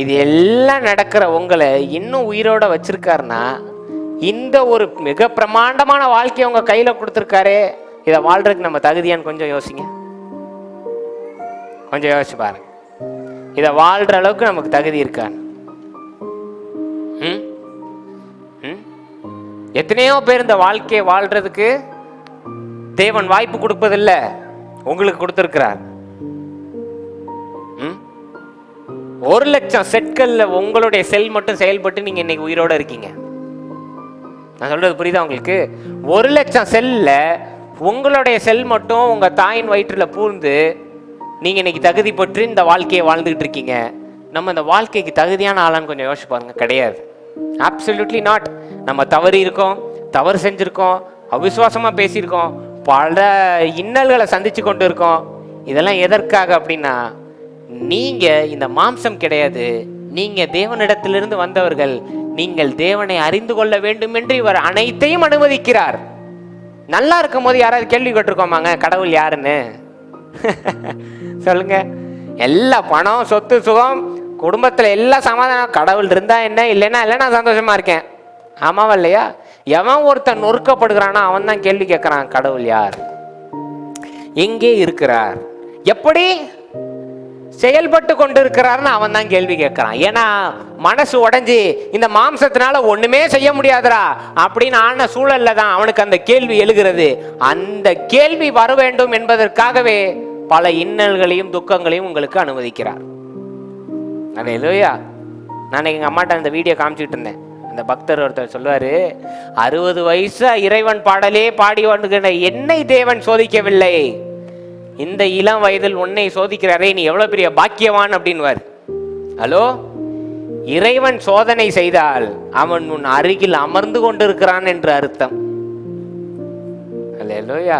இது எல்லாம் நடக்கிற உங்களை இன்னும் உயிரோட வச்சிருக்காருன்னா, இந்த ஒரு மிக பிரமாண்டமான வாழ்க்கையை உங்க கையில கொடுத்துருக்காரு. இதை வாழ்றதுக்கு நம்ம தகுதியான்னு கொஞ்சம் யோசிங்க, கொஞ்சம் யோசிச்சு பாருங்க. இதை வாழ்ற அளவுக்கு நமக்கு தகுதி இருக்கான்னு. எத்தனையோ பேர் இந்த வாழ்க்கையை வாழ்றதுக்கு தேவன் வாய்ப்பு கொடுப்பதில்லை, உங்களுக்கு கொடுத்திருக்கிறார். 1,00,000 செட்கள்ல உங்களுடைய செல் மட்டும் செயல்பட்டு நீங்க இன்னைக்கு உயிரோட இருக்கீங்க. நான் சொல்றது புரியுதா உங்களுக்கு? 1,00,000 செல்ல உங்களுடைய செல் மட்டும் உங்க தாயின் வயிற்றுல பூர்ந்து நீங்க இன்னைக்கு தகுதி பெற்று இந்த வாழ்க்கையை வாழ்ந்துகிட்டு இருக்கீங்க. நம்ம இந்த வாழ்க்கைக்கு தகுதியான ஆளான்னு கொஞ்சம் யோசிச்சு பாருங்க. கிடையாது, அப்சல்யூட்லி நாட். நம்ம தவறி இருக்கோம், தவறு செஞ்சிருக்கோம், அவிசுவாசமா பேசியிருக்கோம், பல இன்னல்களை சந்திச்சு கொண்டு இருக்கோம். இதெல்லாம் எதற்காக அப்படின்னா, நீங்க இந்த மாம்சம் கிடையாது, நீங்க தேவனிடத்திலிருந்து வந்தவர்கள். நீங்கள் தேவனை அறிந்து கொள்ள வேண்டும் என்று இவர் அனைத்தையும் அனுமதிக்கிறார். நல்லா இருக்கும் போது யாராவது கேள்வி கேட்டிருக்கோமாங்க கடவுள் யாருன்னு? சொல்லுங்க. எல்லா பணம், சொத்து, சுகம், குடும்பத்துல எல்லாம் சமாதானம், கடவுள் இருந்தா என்ன, இல்லைன்னா இல்லை, நான் சந்தோஷமா இருக்கேன். ஆமாவா இல்லையா? எவன் ஒருத்தன் நொறுக்கப்படுகிறானா அவன் தான் கேள்வி கேட்கிறான், கடவுள் யார், எங்கே இருக்கிறார், எப்படி செயல்பட்டு கொண்டு இருக்கிறார்னு அவன் தான் கேள்வி கேட்கிறான். ஏன்னா மனசு உடைஞ்சி இந்த மாம்சத்தினால ஒண்ணுமே செய்ய முடியாதுரா அப்படின்னு ஆன சூழல்ல தான் அவனுக்கு அந்த கேள்வி எழுகிறது. அந்த கேள்வி வர வேண்டும் என்பதற்காகவே பல இன்னல்களையும் துக்கங்களையும் உங்களுக்கு அனுமதிக்கிறார். அல்லேலூயா. நான் எங்க அம்மாட்ட அந்த வீடியோ காமிச்சிட்டு இருந்தேன். அந்த பக்தர் ஒருத்தர் சொல்லுவாரு, 60 வயசு இறைவன் பாடலே பாடி வந்துகிற என்னை தேவன் சோதிக்கவில்லை, இந்த இளம் வயதில் உன்னை சோதிக்கிறாரே, நீ எவ்வளவு பெரிய பாக்கியவான் அப்படின்வார். ஹலோ, இறைவன் சோதனை செய்தால் அவன் உன் அருகில் அமர்ந்து கொண்டிருக்கிறான் என்று அர்த்தம். அல்லேலூயா.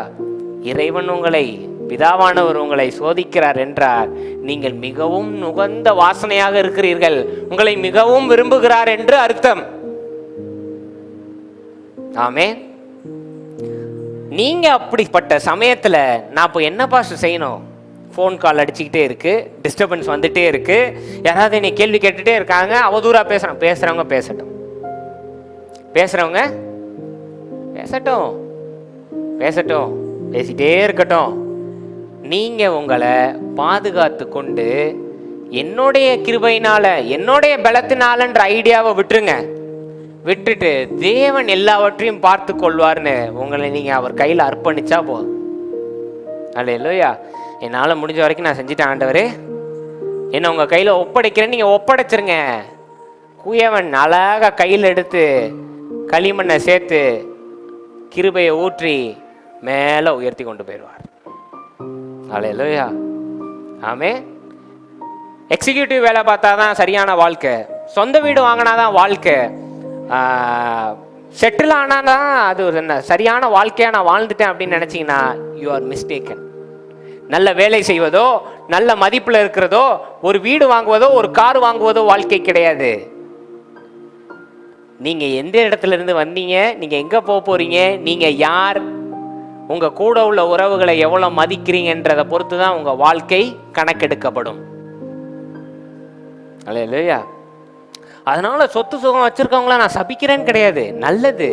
இறைவன் உங்களை, பிதாவானவர் உங்களை சோதிக்கிறார் என்றார் நீங்கள் மிகவும் நுகர்ந்த வாசனையாக இருக்கிறீர்கள், உங்களை மிகவும் விரும்புகிறார் என்று அர்த்தம். ஆமென். நீங்க அப்படிப்பட்ட சமயத்துல நான் இப்போ என்ன பாஸ்டர் செய்யணும்? ஃபோன் கால் அடிச்சுக்கிட்டே இருக்கு, டிஸ்டர்பன்ஸ் வந்துட்டே இருக்கு, யாராவது என்னை கேள்வி கேட்டுட்டே இருக்காங்க, அவதூறா பேசுறவங்க பேசட்டும், பேசுறவங்க பேசட்டும், பேசிட்டே இருக்கட்டும். நீங்க உங்களை பாதுகாத்து கொண்டு என்னுடைய கிருபையினால என்னுடைய பலத்தினாலன்ற ஐடியாவை விட்டுருங்க. விட்டுட்டு தேவன் எல்லாவற்றையும் பார்த்து கொள்வார்னு உங்களை நீங்க அவர் கையில் அர்ப்பணிச்சா போதும். அல்லேலூயா. என்னால் முடிஞ்ச வரைக்கும் நான் செஞ்சுட்டேன் ஆண்டவரே, என்ன உங்க கையில ஒப்படைக்கிறேன், நீங்க ஒப்படைச்சிருங்க. குயவன் அழகா கையில் எடுத்து களிமண்ணை சேர்த்து கிருபையை ஊற்றி மேல உயர்த்தி கொண்டு போயிடுவார். அல்லேலூயா. ஆமே. எக்ஸிக்யூட்டிவ் வேலை பார்த்தாதான் சரியான வாழ்க்கை, சொந்த வீடு வாங்கினாதான் வாழ்க்கை, செட்டில் ஆனாதான் அது ஒரு சரியான வாழ்க்கையா நான் வாழ்ந்துட்டேன் அப்படின்னு நினைச்சீங்கன்னா யூ ஆர் மிஸ்டேக்கன். நல்ல வேலை செய்வதோ, நல்ல மதிப்புல இருக்கிறதோ, ஒரு வீடு வாங்குவதோ, ஒரு கார் வாங்குவதோ வாழ்க்கை கிடையாது. நீங்க எந்த இடத்துல இருந்து வந்தீங்க, நீங்க எங்க போக போறீங்க, நீங்க யார், உங்க கூட உள்ள உறவுகளை எவ்வளவு மதிக்கிறீங்கன்றதை பொறுத்து தான் உங்க வாழ்க்கை கணக்கெடுக்கப்படும். அல்லேலூயா. அதனால சொத்து சுகம் வச்சிருக்கவங்கள நான் சபிக்கிறேன்னு கிடையாது, நல்லது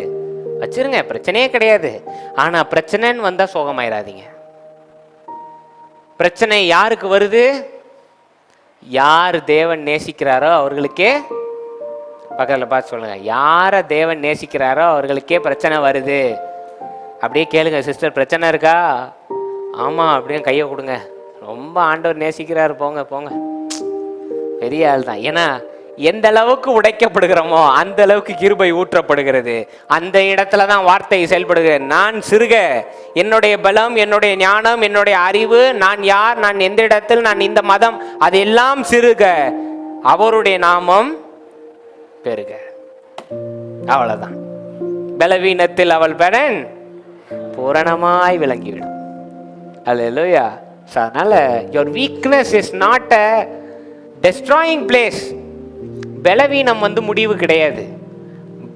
வச்சிருங்க, பிரச்சனையே கிடையாது. ஆனா பிரச்சனைன்னு வந்தா சோகமாயிராதீங்க. பிரச்சனை யாருக்கு வருது? யார் தேவன் நேசிக்கிறாரோ அவர்களுக்கே, பக்கத்தில் பார்த்து சொல்லுங்க, யார தேவன் நேசிக்கிறாரோ அவர்களுக்கே பிரச்சனை வருது. அப்படியே கேளுங்க, சிஸ்டர் பிரச்சனை இருக்கா? ஆமா, அப்படியே கையை கொடுங்க. ரொம்ப ஆண்டவர் நேசிக்கிறாரு, போங்க போங்க, பெரிய ஆள் தான். ஏன்னா எந்த அளவுக்கு உடைக்கப்படுகிறோமோ அந்த அளவுக்கு கிருபை ஊற்றப்படுகிறது. அந்த இடத்துல தான் வார்த்தை செயல்படுகிறது. நான் சிறுக, என்னுடைய பலம், என்னுடைய ஞானம், என்னுடைய அறிவு, நான் யார், நான் எந்த இடத்தில், நான் இந்த மதம், அதெல்லாம் சிறுக, அவருடைய நாமம் பெருக. அவ்வளவுதான். பலவீனத்தில் அவள் பலன் பூரணமாய் விளங்கிவிடும். அல்லேலூயா. அதனால your weakness is not a destroying place. பலவீனம் முடிவு கிடையாது.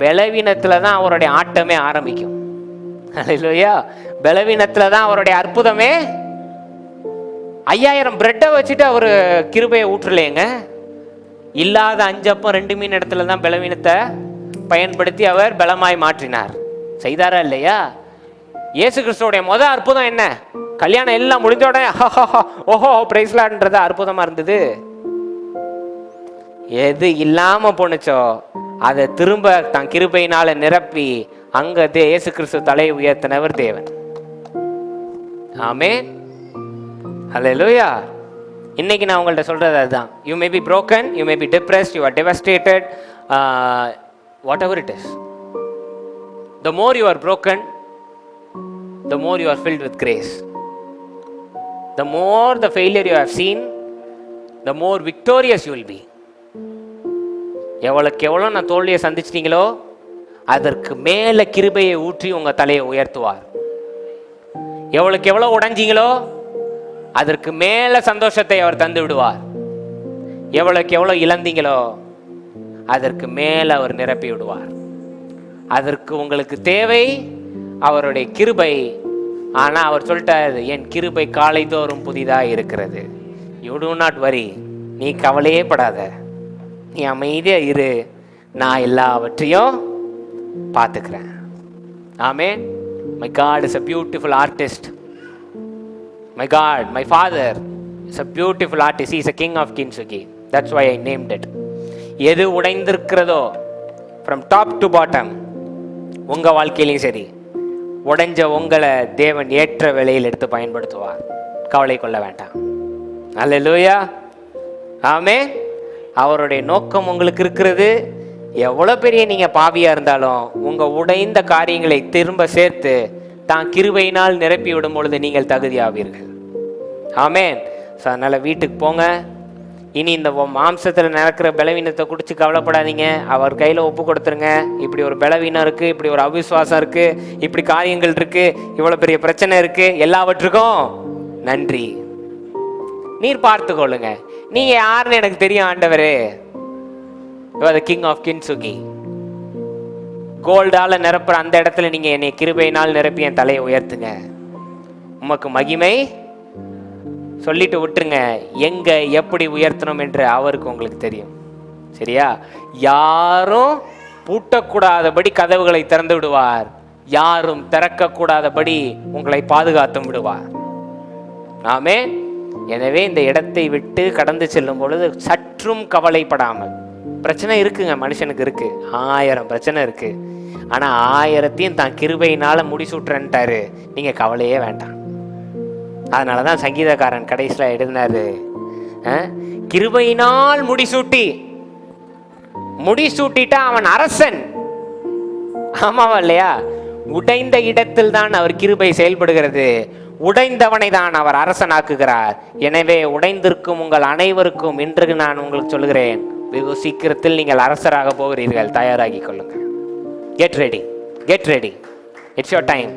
பலவீனத்துல தான் அவருடைய ஆட்டமே ஆரம்பிக்கும். அல்லேலூயா. பலவீனத்துல தான் அவருடைய அற்புதமே. 5000 பிரெட்டை வச்சுட்டு அவர் கிருபையை ஊற்றலையேங்க. இல்லாத 5 அப்பம் 2 மீன் இடத்துல தான் பலவீனத்தை பயன்படுத்தி அவர் பலமாய் மாற்றினார். செய்தாரா இல்லையா? இயேசு கிறிஸ்துவோடைய முதல் அற்புதம் என்ன? கல்யாணம் எல்லாம் முடிஞ்ச உடனே ஓஹோ பிரைஸ்லான்றது அற்புதமா இருந்தது. எது இல்லாம போனுச்சோ அதை திரும்ப தன் கிருபையினால நிரப்பி அங்க இயேசு கிறிஸ்து தலையை உயர்த்தினவர் தேவன். ஆமென். அல்லேலூயா. இன்னைக்கு நான் உங்கள்ட்ட சொல்றது அதுதான். You may be broken, you may be depressed, you are devastated, whatever it is. The more you are broken, the more you are filled with grace. The more the failure you have seen, the more victorious you will be. எவ்வளோக்கு எவ்வளோ நான் தோல்வியை சந்திச்சிட்டீங்களோ அதற்கு மேல கிருபையை ஊற்றி உங்க தலையை உயர்த்துவார். எவ்வளோக்கு எவ்வளோ உடைஞ்சீங்களோ அதற்கு மேல சந்தோஷத்தை அவர் தந்து விடுவார். எவ்வளோக்கு எவ்வளோ இழந்தீங்களோ அதற்கு மேல அவர் நிரப்பி விடுவார். அதற்கு உங்களுக்கு தேவை அவருடைய கிருபை. ஆனா அவர் சொல்லிட்டாரு, என் கிருபை காலை தோறும் புதிதாக இருக்கிறது. You to not worry. நீ கவலையே படாத, நீ அமைதியா இரு, நான் எல்லாவற்றையும் பார்த்துக்கிறேன். ஆமென். My God is a beautiful artist. My God, my Father is a beautiful artist. He is a king of Kintsugi. That's why I named it. எது உடைந்திருக்கிறதோ from top to bottom, உங்க வாழ்க்கையிலையும் சரி, உடைஞ்ச உங்களை தேவன் ஏற்ற வேளையில் எடுத்து பயன்படுத்துவார். கவலை கொள்ள வேண்டாம். அல்லேலூயா. ஆமென். அவருடைய நோக்கம் உங்களுக்கு இருக்கிறது. எவ்வளவு பெரிய நீங்க பாவியா இருந்தாலும் உங்க உடைந்த காரியங்களை திரும்ப சேர்த்து தான் கிருபையினால் நிரப்பி விடும் பொழுது நீங்கள் தகுதியாவீர்கள். ஆமென். அதனால வீட்டுக்கு போங்க. இனி இந்த மாம்சத்தில் நடக்கிற பலவீனத்தை குடிச்சு கவலைப்படாதீங்க. அவர் கையில் ஒப்பு கொடுத்துருங்க. இப்படி ஒரு பலவீனம் இருக்கு, இப்படி ஒரு அவிசுவாசம் இருக்கு, இப்படி காரியங்கள் இருக்கு, இவ்வளவு பெரிய பிரச்சனை இருக்கு, எல்லாவற்றுக்கும் நன்றி. நீர் பார்த்து கொள்ளுங்க. நீங்க யாருன்னு எனக்கு தெரியும் ஆண்டவரே. King of கின்சுகி. கோல்டால நிரப்புற அந்த இடத்துல நீங்க என்னை கிருபையினால் நிரப்பி என் தலையை உயர்த்துங்க. உமக்கு மகிமை. சொல்லிட்டு விட்டுருங்க எங்க எப்படி உயர்த்தணும் என்று அவருக்கு உங்களுக்கு தெரியும். சரியா? யாரும் பூட்டக்கூடாதபடி கதவுகளை திறந்து விடுவார். யாரும் திறக்கக்கூடாதபடி உங்களை பாதுகாத்து விடுவார். ஆமென். எனவே இந்த இடத்தை விட்டு கடந்து செல்லும் பொழுது சற்றும் கவலைப்படாமல், பிரச்சனை இருக்குங்க, மனுஷனுக்கு இருக்கு, 1000 பிரச்சனை இருக்கு. ஆனா 1000ஐயும் தான் கிருபையினால முடிசூட்டுறேன்ட்டாரு. நீங்க கவலையே வேண்டாம். அதனாலதான் சங்கீதக்காரன் கடைசியில எழுதினாரு, கிருபையினால் முடிசூட்டிட்டா அவன் அரசன். ஆமாவா இல்லையா? உடைந்த இடத்தில் தான் அவர் கிருபை செயல்படுகிறது. உடைந்தவனை தான் அவர் அரசனாக்குகிறார். எனவே உடைந்திருக்கும் உங்கள் அனைவருக்கும் இன்று நான் உங்களுக்கு சொல்லுகிறேன், வெகு சீக்கிரத்தில் நீங்கள் அரசராக போகிறீர்கள். தயாராகி கொள்ளுங்கள். Get ready. It's your time.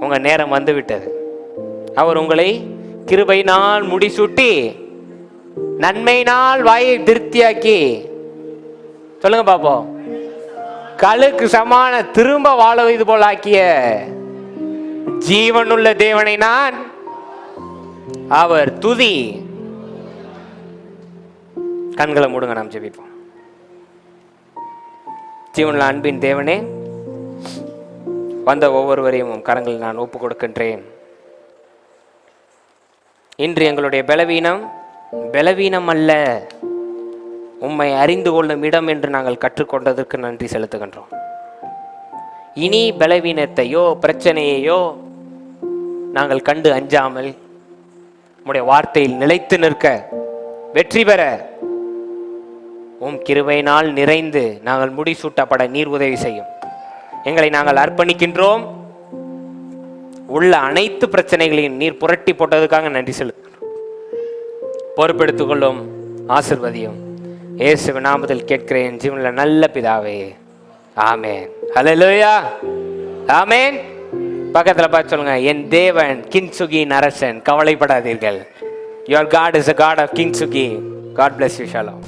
உங்க நேரம் வந்து விட்டது. அவர் உங்களை கிருபையினால் முடிசூட்டி நன்மையினால் வாயை திருப்தியாக்கி, சொல்லுங்க பாப்போம், கழுக்கு சமான திரும்ப வாழ இது போல் ஆக்கிய ஜீவனுள்ள தேவனை நான் அவர் துதி. கண்களை மூடுங்க, நாம் ஜெபிப்போம். ஜீவனுள்ள அன்பின் தேவனே, வந்த ஒவ்வொருவரையும் கரங்களில் நான் ஒப்பு கொடுக்கின்றேன். இன்று எங்களுடைய பலவீனம் அல்ல, உம்மை அறிந்து கொள்ளும் இடம் என்று நாங்கள் கற்றுக்கொண்டதற்கு நன்றி செலுத்துகின்றோம். இனி பலவீனத்தையோ பிரச்சனையையோ நாங்கள் கண்டு அஞ்சாமல் உம்முடைய வார்த்தையில் நிலைத்து நிற்க, வெற்றி பெற உம் கிருபையினால் நிறைந்து நாங்கள் முடிசூட்டப்பட நீர் உதவி செய்யும். எங்களை நாங்கள் அர்ப்பணிக்கின்றோம். உள்ள அனைத்து பிரச்சனைகளையும் நீர் புரட்டி போட்டதுக்காக நன்றி செலுத்துகிறோம். பொறுப்பெடுத்துக் கொள்ளும், ஆசீர்வதியும். இயேசுவின் நாமத்தில் கேட்கிறேன் ஜீவனுள்ள நல்ல பிதாவே, ஆமென். ஹல்லேலூயா, ஆமென். பக்கத்துல பார்த்து சொல்லுங்க, என் தேவன் கின்சுகியின் அரசன், கவலைப்படாதீர்கள். Your God is a God of Kintsugi. God bless you. Shalom.